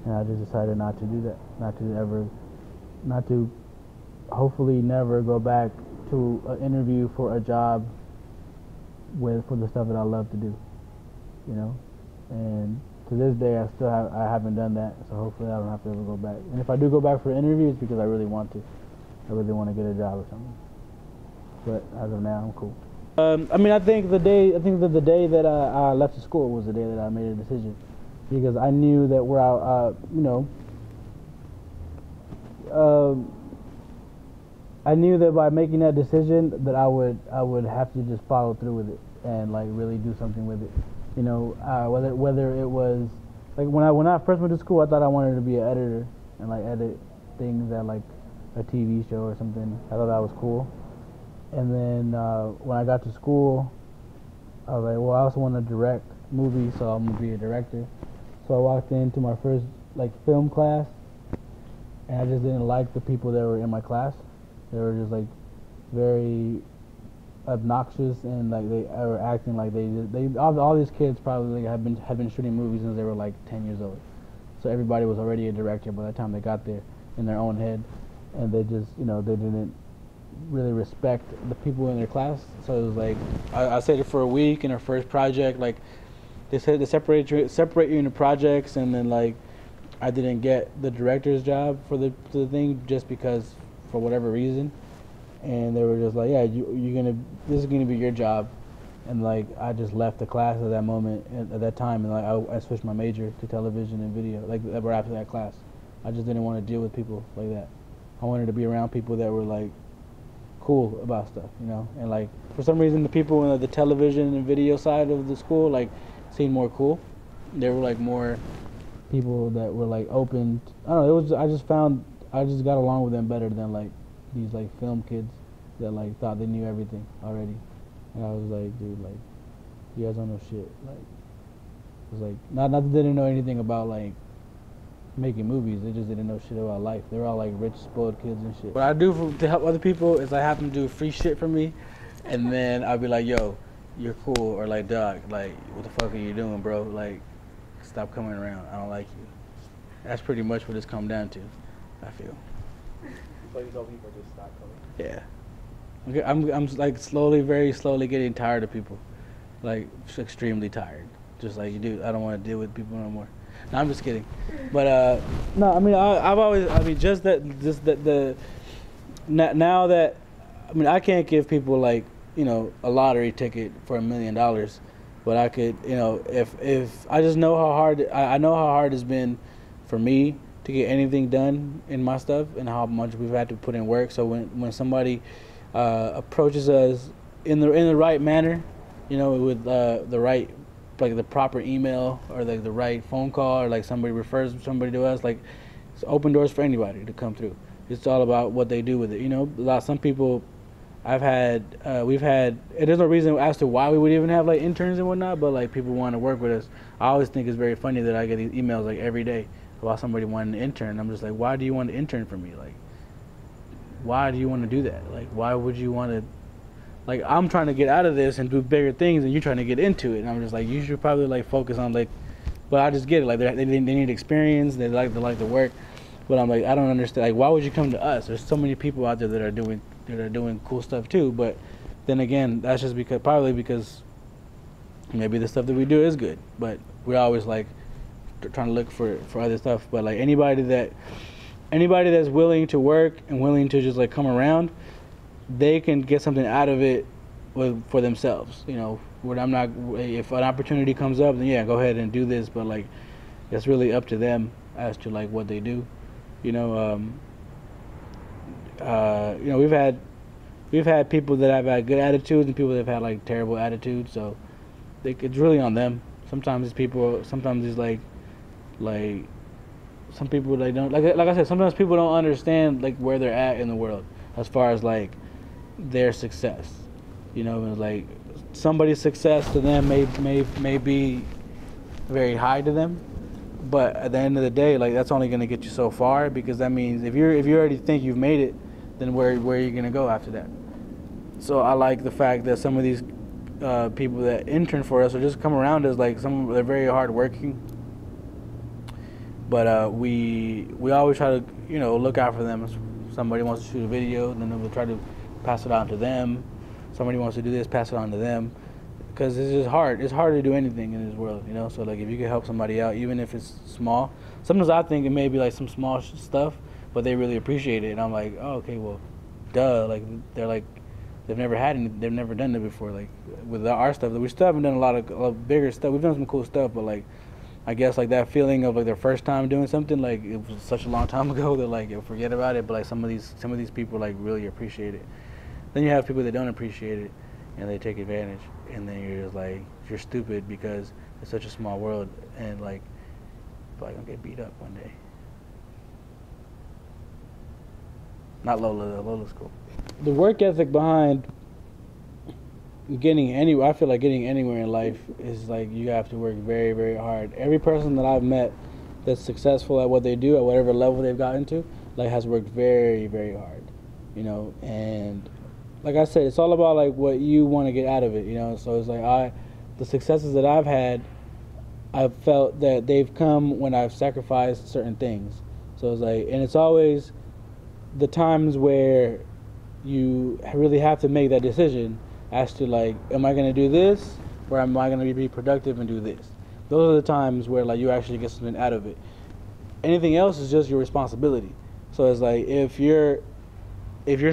Speaker 1: and I just decided not to do that, not to hopefully never go back to an interview for a job for the stuff that I love to do, you know. And to this day, I haven't done that, so hopefully I don't have to ever go back. And if I do go back for interviews, it's because I really want to. I really want to get a job or something. But as of now, I'm cool. I mean, I think that the day that I left the school was the day that I made a decision, because I knew that I knew that by making that decision that I would have to just follow through with it and like really do something with it, you know, whether it was like when I first went to school, I thought I wanted to be an editor and like edit things at like a TV show or something. I thought that was cool. And then when I got to school, I was like, well, I also want to direct movies, so I'm gonna be a director. So I walked into my first like film class, and I just didn't like the people that were in my class. They were just like very obnoxious, and like they were acting like all these kids probably had been shooting movies since they were like 10 years old. So everybody was already a director by the time they got there in their own head, and they just, you know, they didn't really respect the people in their class. So it was like I stayed there for a week in our first project. Like they said they separate you into projects, and then like I didn't get the director's job for the thing just because for whatever reason, and they were just like, yeah, this is gonna be your job. And like I just left the class at that moment at that time, and like I switched my major to television and video like right after that class. I just didn't want to deal with people like that. I wanted to be around people that were like cool about stuff, you know. And like for some reason the people in the television and video side of the school like seemed more cool. They were like more people that were like open. I don't know, I just got along with them better than like these like film kids that like thought they knew everything already. And I was like, dude, like you guys don't know shit. Like it was like not that they didn't know anything about like making movies, they just didn't know shit about life. They were all like rich, spoiled kids and shit. What I do to help other people is I have them do free shit for me, and then I'll be like, yo, you're cool, or like, dog, like, what the fuck are you doing, bro? Like, stop coming around, I don't like you. That's pretty much what it's come down to, I feel.
Speaker 3: So you know people just stop coming.
Speaker 1: Yeah. Okay, I'm like very slowly getting tired of people, like extremely tired. Just like, dude, I don't want to deal with people no more. No, I'm just kidding. But no, I mean, I've always, I mean, now that, I mean, I can't give people like, you know, a lottery ticket for $1 million, but I could, you know, if I just know how hard, I know how hard it's been for me to get anything done in my stuff and how much we've had to put in work. So when somebody approaches us in the right manner, you know, with the right, like the proper email or like the right phone call, or like somebody refers somebody to us, like it's open doors for anybody to come through. It's all about what they do with it. You know, some people we've had, there's no reason as to why we would even have like interns and whatnot, but like people want to work with us. I always think it's very funny that I get these emails like every day about somebody wanting an intern. I'm just like, why do you want an intern for me? Like, why do you want to do that? Like, why would you want to? Like, I'm trying to get out of this and do bigger things, and you're trying to get into it. And I'm just like, you should probably like focus on like, but I just get it. Like, they need experience. They like the work, but I'm like, I don't understand. Like, why would you come to us? There's so many people out there that are doing cool stuff too. But then again, that's just probably because maybe the stuff that we do is good. But we're always like trying to look for other stuff. But like anybody that's willing to work and willing to just like come around, they can get something out of it for themselves. You know, where I'm not, if an opportunity comes up, then yeah, go ahead and do this. But like, it's really up to them as to like what they do. You know, we've had people that have had good attitudes and people that have had like terrible attitudes. So it's really on them. Sometimes it's people. Sometimes it's like some people, they don't, like I said, sometimes people don't understand like where they're at in the world as far as like their success. You know, and like somebody's success to them may be very high to them, but at the end of the day, like that's only going to get you so far, because that means if you already think you've made it, then where are you going to go after that? So I like the fact that some of these people that intern for us or just come around us, like they're very hardworking, but we always try to, you know, look out for them. If somebody wants to shoot a video, then we'll try to pass it on to them. Somebody wants to do this, pass it on to them, because it's just hard. It's hard to do anything in this world, you know. So like if you can help somebody out, even if it's small. Sometimes I think it may be like some small stuff, but they really appreciate it, and I'm like, oh, okay, well, duh. Like they've never done it before. Like with our stuff, we still haven't done a lot of bigger stuff. We've done some cool stuff, but like I guess like that feeling of like their first time doing something, like it was such a long time ago that like you'll forget about it. But like some of these people like really appreciate it. Then you have people that don't appreciate it and they take advantage, and then you're just like, you're stupid because it's such a small world, and like you're probably gonna get beat up one day. Not Lola though. Lola's cool. The work ethic behind I feel like getting anywhere in life is like you have to work very, very hard. Every person that I've met that's successful at what they do, at whatever level they've gotten to, like has worked very, very hard, you know. And like I said, it's all about like what you want to get out of it, you know. So it's like the successes that I've had, I've felt that they've come when I've sacrificed certain things. So it's like, and it's always the times where you really have to make that decision as to like, am I going to do this, or am I going to be productive and do this? Those are the times where like you actually get something out of it. Anything else is just your responsibility. So it's like if you're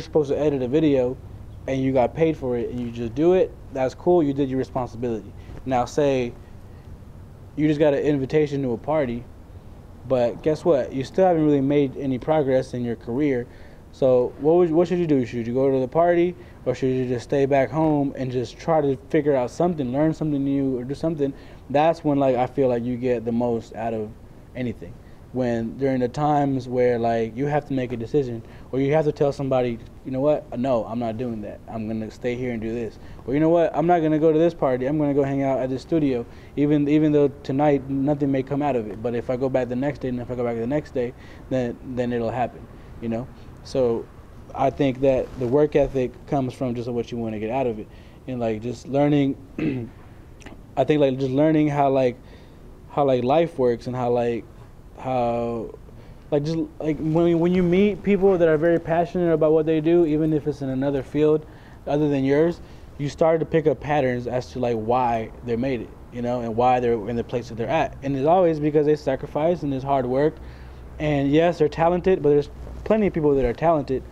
Speaker 1: supposed to edit a video and you got paid for it and you just do it, that's cool, you did your responsibility. Now say you just got an invitation to a party, but guess what? You still haven't really made any progress in your career. So what should you do? Should you go to the party, or should you just stay back home and just try to figure out something, learn something new, or do something? That's when like I feel like you get the most out of anything. When during the times where like you have to make a decision, or you have to tell somebody, you know what, no, I'm not doing that. I'm gonna stay here and do this. Or you know what, I'm not gonna go to this party. I'm gonna go hang out at the studio, even though tonight nothing may come out of it. But if I go back the next day, and if I go back the next day, then it'll happen, you know. So I think that the work ethic comes from just what you want to get out of it, and like just learning. I think like just learning how life works, and how how like just like when you meet people that are very passionate about what they do, even if it's in another field other than yours, you start to pick up patterns as to like why they made it, you know, and why they're in the place that they're at. And it's always because they sacrifice and there's hard work. And yes, they're talented, but there's plenty of people that are talented,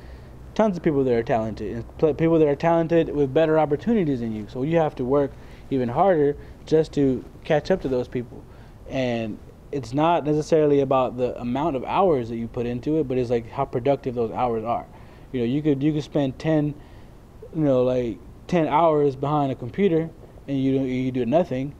Speaker 1: tons of people that are talented, and people that are talented with better opportunities than you. So you have to work even harder just to catch up to those people. And it's not necessarily about the amount of hours that you put into it, but it's like how productive those hours are. You know, you could spend 10 hours behind a computer and you do nothing,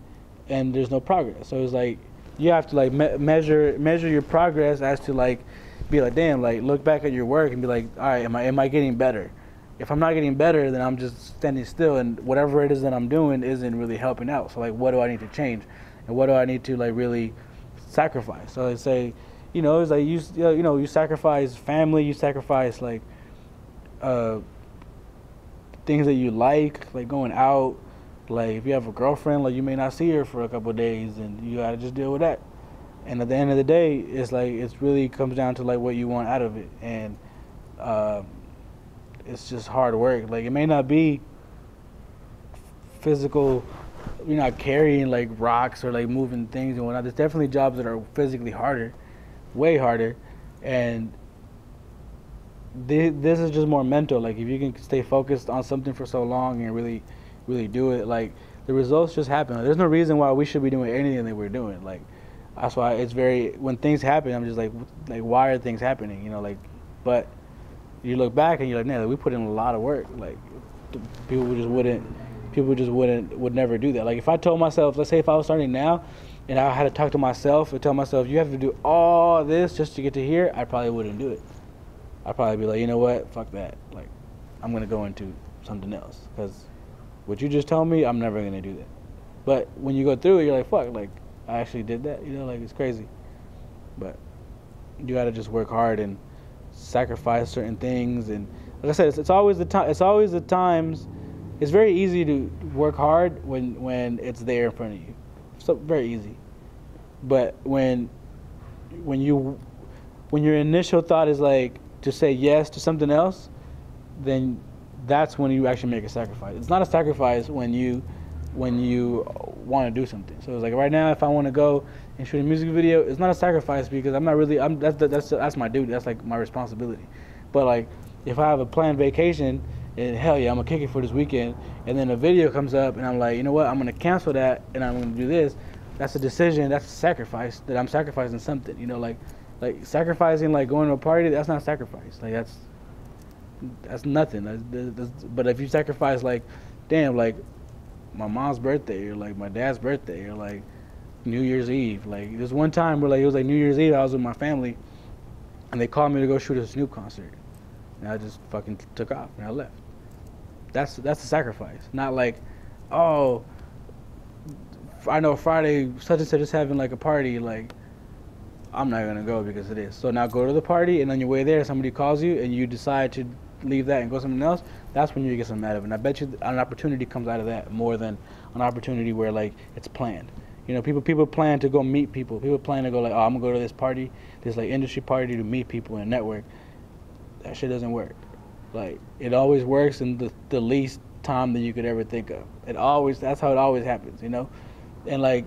Speaker 1: and there's no progress. So it's like you have to like measure your progress as to like be like, damn, like look back at your work and be like, all right, am I getting better? If I'm not getting better, then I'm just standing still, and whatever it is that I'm doing isn't really helping out. So like, what do I need to change, and what do I need to like really sacrifice? So I say, you know, it's like you sacrifice family, you sacrifice like things that you like going out. Like if you have a girlfriend, like you may not see her for a couple of days, and you gotta just deal with that. And at the end of the day, it's like it's really comes down to like what you want out of it, and it's just hard work. Like it may not be physical, you're not carrying like rocks or like moving things and whatnot. There's definitely jobs that are physically harder, way harder, and this is just more mental. Like if you can stay focused on something for so long and really do it, like the results just happen. There's no reason why we should be doing anything that we're doing. Like that's why it's very, when things happen, I'm just like why are things happening, you know? Like, but you look back and you're like, man, we put in a lot of work. Like people would never do that. Like if I told myself, let's say if I was starting now and I had to talk to myself and tell myself you have to do all this just to get to here, I probably wouldn't do it. I'd probably be like, you know what, fuck that. Like I'm gonna go into something else, because what you just told me, I'm never gonna do that. But when you go through it, you're like, fuck, like I actually did that, you know, like it's crazy. But you gotta just work hard and sacrifice certain things. And like I said, it's always the time. It's always the times. It's very easy to work hard when it's there in front of you. So very easy. But when your initial thought is like to say yes to something else, then that's when you actually make a sacrifice. It's not a sacrifice when you want to do something. So it's like right now, if I want to go and shoot a music video, it's not a sacrifice because I'm not really. That's my duty. That's like my responsibility. But like if I have a planned vacation, and hell yeah, I'm gonna kick it for this weekend, and then a video comes up, and I'm like, you know what, I'm gonna cancel that, and I'm gonna do this. That's a decision. That's a sacrifice. That I'm sacrificing something. You know, like sacrificing like going to a party. That's not sacrifice. Like that's nothing. But if you sacrifice like, damn, like my mom's birthday or like my dad's birthday or like New Year's Eve. Like there's one time where like it was like New Year's Eve, I was with my family, and they called me to go shoot a Snoop concert, and I just fucking took off and I left. That's a sacrifice. Not like, oh, I know Friday such and such is having like a party, like I'm not gonna go because of this. So now go to the party, and on your way there somebody calls you and you decide to leave that and go something else. That's when you get something out of it. And I bet you an opportunity comes out of that more than an opportunity where like it's planned. You know, people plan to go meet people. People plan to go like, oh, I'm gonna go to this party, this like industry party to meet people and network. That shit doesn't work. Like it always works in the least time that you could ever think of. That's how it always happens, you know. And like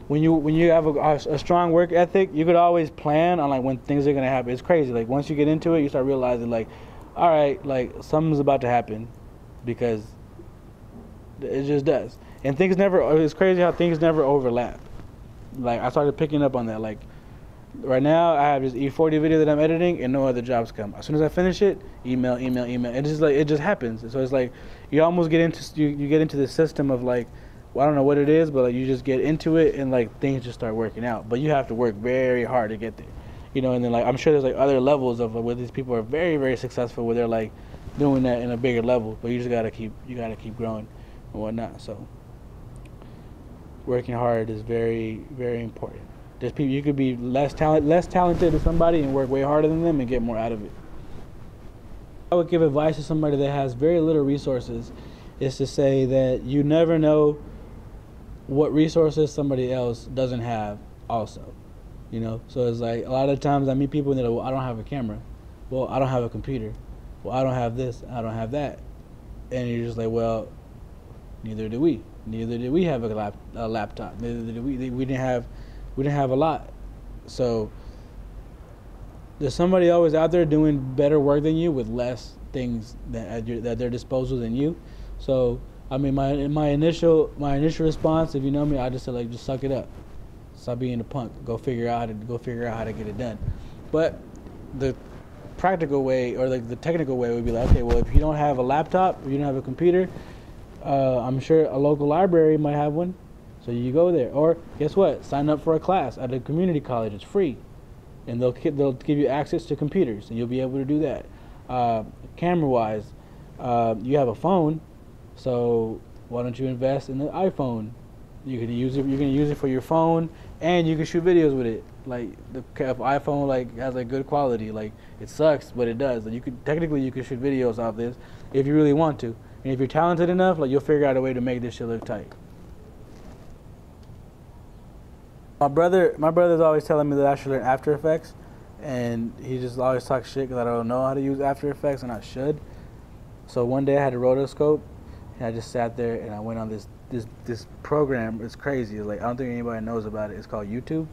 Speaker 1: when you have a strong work ethic, you could always plan on like when things are gonna happen. It's crazy. Like once you get into it, you start realizing like, all right, like something's about to happen, because it just does. And things never. It's crazy how things never overlap. Like I started picking up on that. Like right now, I have this E40 video that I'm editing, and no other jobs come. As soon as I finish it, email. It's just like it just happens. So it's like you almost get into you get into the system of like, well, I don't know what it is, but like you just get into it, and like things just start working out. But you have to work very hard to get there. You know, and then like I'm sure there's like other levels of where these people are very, very successful, where they're like doing that in a bigger level. But you just gotta keep growing and whatnot. So working hard is very, very important. There's people you could be less talented than somebody and work way harder than them and get more out of it. I would give advice to somebody that has very little resources is to say that you never know what resources somebody else doesn't have also. You know, so it's like a lot of times I meet people and they're like, well, I don't have a camera. Well, I don't have a computer. Well, I don't have this. I don't have that. And you're just like, well, neither do we. Neither did we have a laptop. Neither did we. We didn't have a lot. So there's somebody always out there doing better work than you with less things that at their disposal than you. So I mean, my initial response, if you know me, I just said like, just suck it up. Stop being a punk. Go figure out how to get it done. But the practical way or like the technical way would be like, okay, well, if you don't have a laptop, if you don't have a computer, I'm sure a local library might have one. So you go there, or guess what? Sign up for a class at a community college. It's free, and they'll give you access to computers, and you'll be able to do that. Camera-wise, you have a phone, so why don't you invest in the iPhone? You can use it. You can use it for your phone, and you can shoot videos with it. Like the iPhone, like has like good quality. Like it sucks, but it does. Like you could shoot videos off this if you really want to, and if you're talented enough, like you'll figure out a way to make this shit look tight. My brother's always telling me that I should learn After Effects, and he just always talks shit because I don't know how to use After Effects, and I should. So one day I had a rotoscope, and I just sat there and I went on this program. It's crazy. It's like I don't think anybody knows about it. It's called YouTube,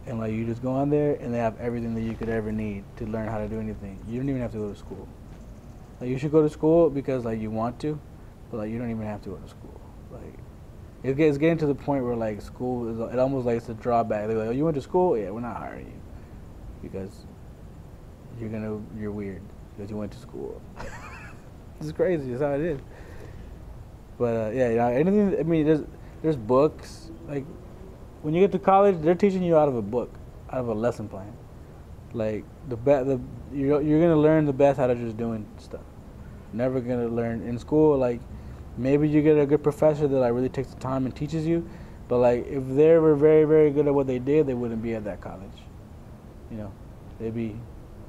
Speaker 1: and like you just go on there and they have everything that you could ever need to learn how to do anything. You don't even have to go to school. Like you should go to school because like you want to, but like you don't even have to go to school. Like it's getting to the point where like school is it almost like it's a drawback. They're like, oh, you went to school? Yeah, we're not hiring you because you're weird because you went to school. It's crazy. That's how it is. But yeah, you know, anything. I mean, there's books. Like when you get to college, they're teaching you out of a book, out of a lesson plan. Like you're gonna learn the best out of just doing stuff. Never gonna learn in school. Like maybe you get a good professor that like really takes the time and teaches you, but like if they were very, very good at what they did, they wouldn't be at that college. You know, they'd be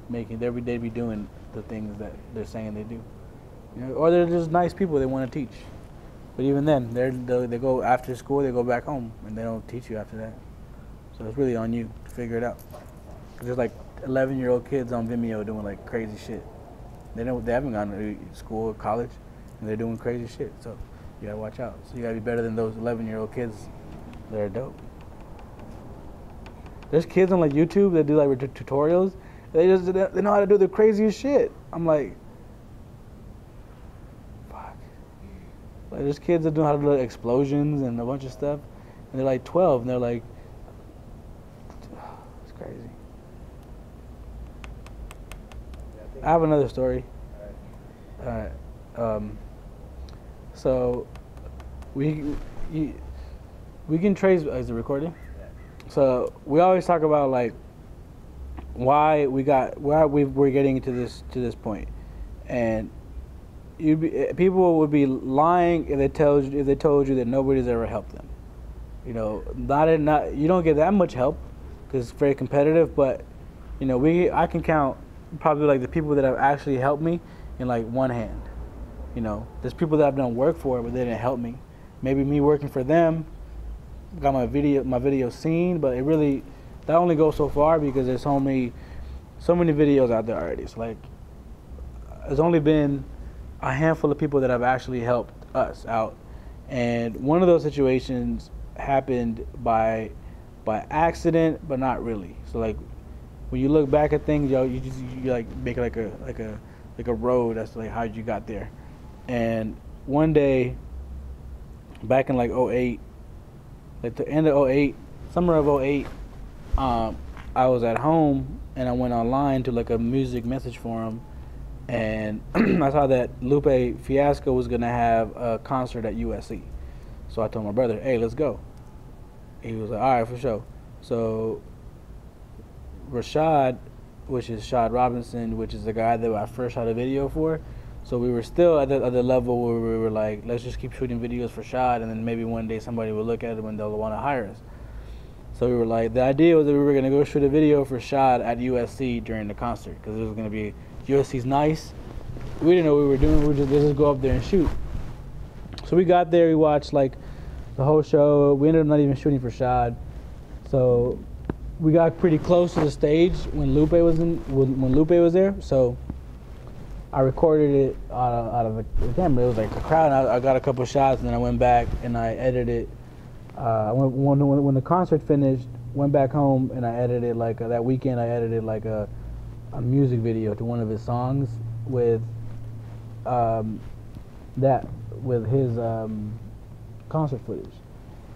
Speaker 1: doing the things that they're saying they do. You know, or they're just nice people they want to teach. But even then, they go after school, they go back home, and they don't teach you after that. So it's really on you to figure it out. 'Cause there's like 11-year-old kids on Vimeo doing like crazy shit. They haven't gone to school or college, and they're doing crazy shit. So you gotta watch out. So you gotta be better than those 11-year-old kids that are dope. There's kids on like YouTube that do like tutorials. They know how to do the craziest shit. I'm like, fuck. Like there's kids that know how to do like explosions and a bunch of stuff, and they're like 12, and they're like, it's crazy. I have another story. All right. So we can trace. Is it recording? So we always talk about like why we're getting to this point, and people would be lying if they told you that nobody's ever helped them. You know, you don't get that much help because it's very competitive. But you know, I can count probably like the people that have actually helped me in like one hand. You know, there's people that I've done work for, but they didn't help me. Maybe me working for them got my video seen, but that only goes so far because there's so many videos out there already. So like, there's only been a handful of people that have actually helped us out, and one of those situations happened by accident, but not really. So like, when you look back at things, you like make like a road as to like how you got there. And one day, back in like 08, like the end of 08, summer of 08, I was at home and I went online to like a music message forum, and I saw that Lupe Fiasco was gonna have a concert at USC. So I told my brother, hey, let's go. He was like, all right, for sure. So Rashad, which is Shad Robinson, which is the guy that I first shot a video for. So we were still at the level where we were like, let's just keep shooting videos for Shad, and then maybe one day somebody will look at it and they'll want to hire us. So we were like, the idea was that we were going to go shoot a video for Shad at USC during the concert, because it was going to be, USC's nice. We didn't know what we were doing. We were let's just go up there and shoot. So we got there, we watched like the whole show. We ended up not even shooting for Shad. So we got pretty close to the stage when Lupe was when Lupe was there. So I recorded it out of the camera. It was like a crowd. And I got a couple shots, and then I went back and I edited it. When the concert finished, went back home and I edited like that weekend. I edited like a music video to one of his songs with with his concert footage.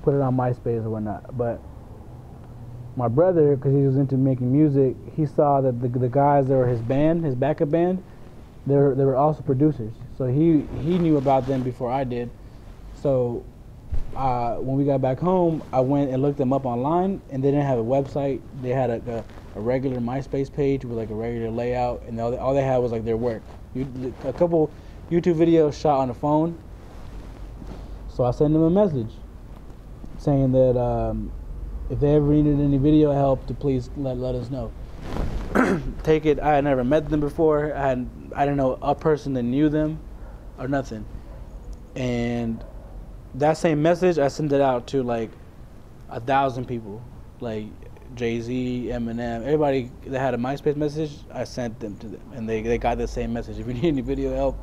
Speaker 1: Put it on MySpace or whatnot. But my brother, because he was into making music, he saw that the guys that were his band, his backup band, they were also producers. So he knew about them before I did. So when we got back home, I went and looked them up online, and they didn't have a website. They had a regular MySpace page with like a regular layout, and all they had was like their work. A couple YouTube videos shot on the phone. So I sent them a message saying that if they ever needed any video help, to please let us know. Take it. I had never met them before. I didn't know a person that knew them or nothing. And that same message, I sent it out to like 1,000 people, like Jay-Z, Eminem, everybody that had a MySpace message. I sent them to them, and they got the same message. If you need any video help,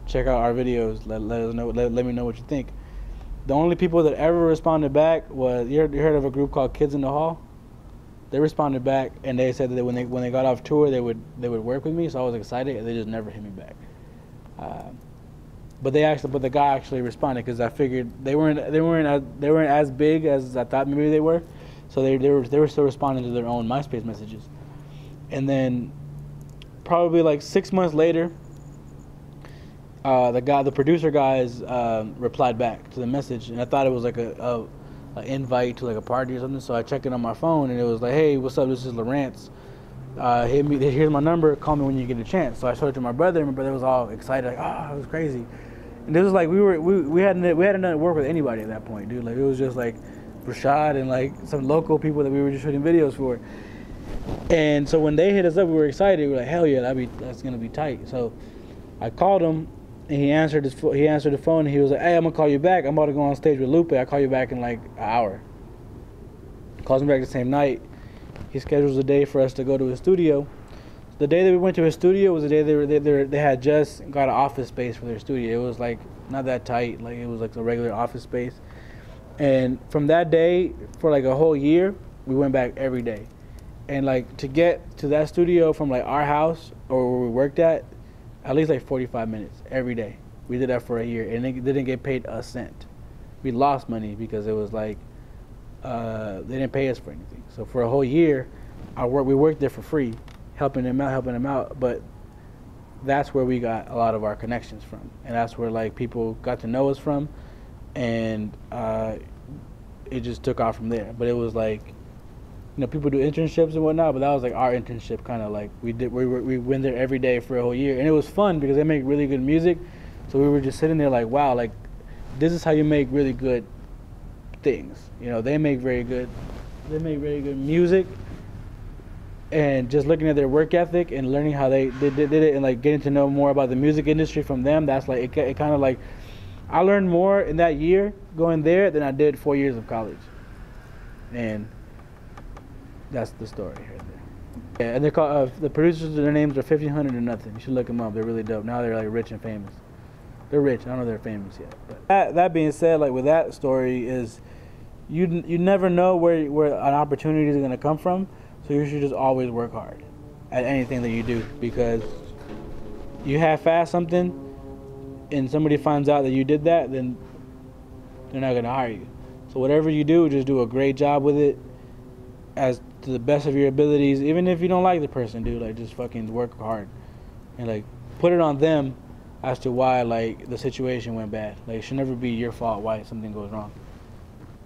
Speaker 1: check out our videos. Let us know. Let me know what you think. The only people that ever responded back was, you heard of a group called Kids in the Hall? They responded back, and they said that when they got off tour, they would work with me. So I was excited, and they just never hit me back. But the guy actually responded, because I figured they weren't as big as I thought maybe they were. So they were still responding to their own MySpace messages. And then probably like 6 months later, the producer guys replied back to the message, and I thought it was like an invite to like a party or something. So I checked it on my phone, and it was like, "Hey, what's up? This is Lawrence. Hit me. Here's my number. Call me when you get a chance." So I showed it to my brother, and my brother was all excited, like, "Oh, it was crazy." And this was like we hadn't done work with anybody at that point, dude. Like it was just like Rashad and like some local people that we were just shooting videos for. And so when they hit us up, we were excited. We were like, "Hell yeah, that's gonna be tight." So I called him, and he answered the phone, and he was like, "Hey, I'm gonna call you back. I'm about to go on stage with Lupe. I'll call you back in like an hour." Calls me back the same night. He schedules a day for us to go to his studio. The day that we went to his studio was the day they had just got an office space for their studio. It was like not that tight, like it was like a regular office space. And from that day, for like a whole year, we went back every day. And like to get to that studio from like our house or where we worked at least like 45 minutes every day. We did that for a year, and they didn't get paid a cent. We lost money because it was like they didn't pay us for anything. So for a whole year, we worked there for free, helping them out. But that's where we got a lot of our connections from, and that's where like people got to know us from, and it just took off from there. But it was like, you know, people do internships and whatnot, but that was like our internship, kind of like we went there every day for a whole year, and it was fun because they make really good music. So we were just sitting there like, wow, like this is how you make really good things. You know, they make really good music, and just looking at their work ethic and learning how they did it, and like getting to know more about the music industry from them. That's like it kind of like I learned more in that year going there than I did 4 years of college, and that's the story right there. Yeah, and they're called the producers. Their names are 1500 and Nothin. You should look them up. They're really dope. Now they're like rich and famous. They're rich. I don't know if they're famous yet. But that being said, like with that story is, you never know where an opportunity is going to come from. So you should just always work hard at anything that you do, because you half-ass something and somebody finds out that you did that, then they're not going to hire you. So whatever you do, just do a great job with it as to the best of your abilities. Even if you don't like the person, dude, like just fucking work hard and like put it on them as to why like the situation went bad. Like it should never be your fault why something goes wrong.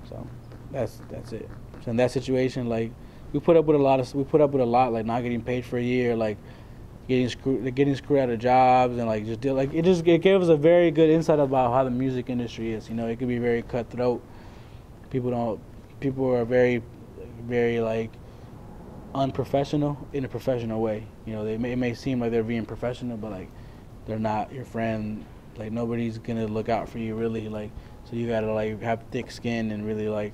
Speaker 1: So that's it. So in that situation, like we put up with a lot, like not getting paid for a year, like getting screwed out of jobs, and like it gave us a very good insight about how the music industry is. You know, it could be very cutthroat. People are very, very like unprofessional in a professional way. You know, it may seem like they're being professional, but like they're not your friend. Like nobody's gonna look out for you really. Like, so you gotta like have thick skin and really like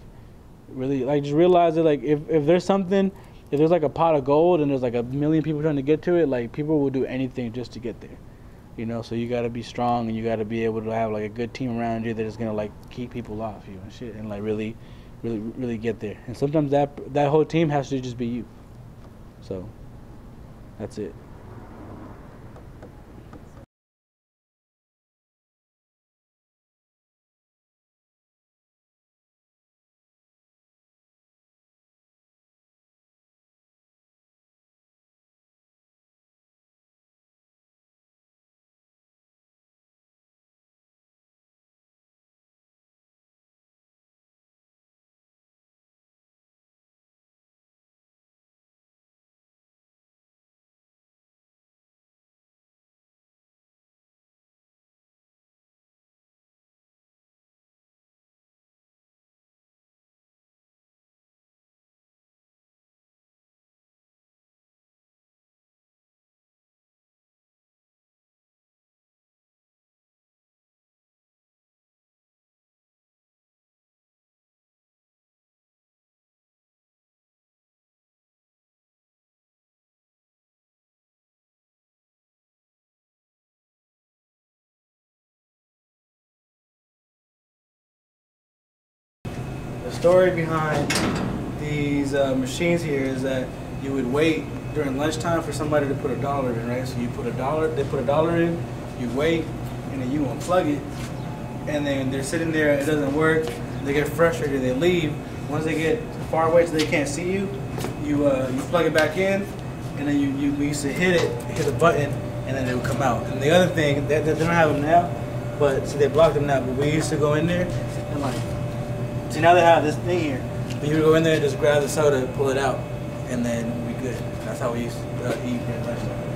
Speaker 1: Really, like, just realize that, like, if there's something, if there's like a pot of gold and there's like a million people trying to get to it, like, people will do anything just to get there. You know, so you got to be strong and you got to be able to have like a good team around you that is gonna like keep people off you and shit, and like really get there. And sometimes that whole team has to just be you. So that's it. The story behind these machines here is that you would wait during lunchtime for somebody to put $1 in, right? So you put $1, they put $1 in, you wait, and then you unplug it, and then they're sitting there, it doesn't work, they get frustrated, they leave. Once they get far away so they can't see you, you plug it back in, and then you used to hit the button, and then it would come out. And the other thing, they don't have them now, but see, they blocked them now, but we used to go in there and like, see, now they have this thing here. But you would go in there and just grab the soda, pull it out, and then we good. That's how we used to eat during lunchtime.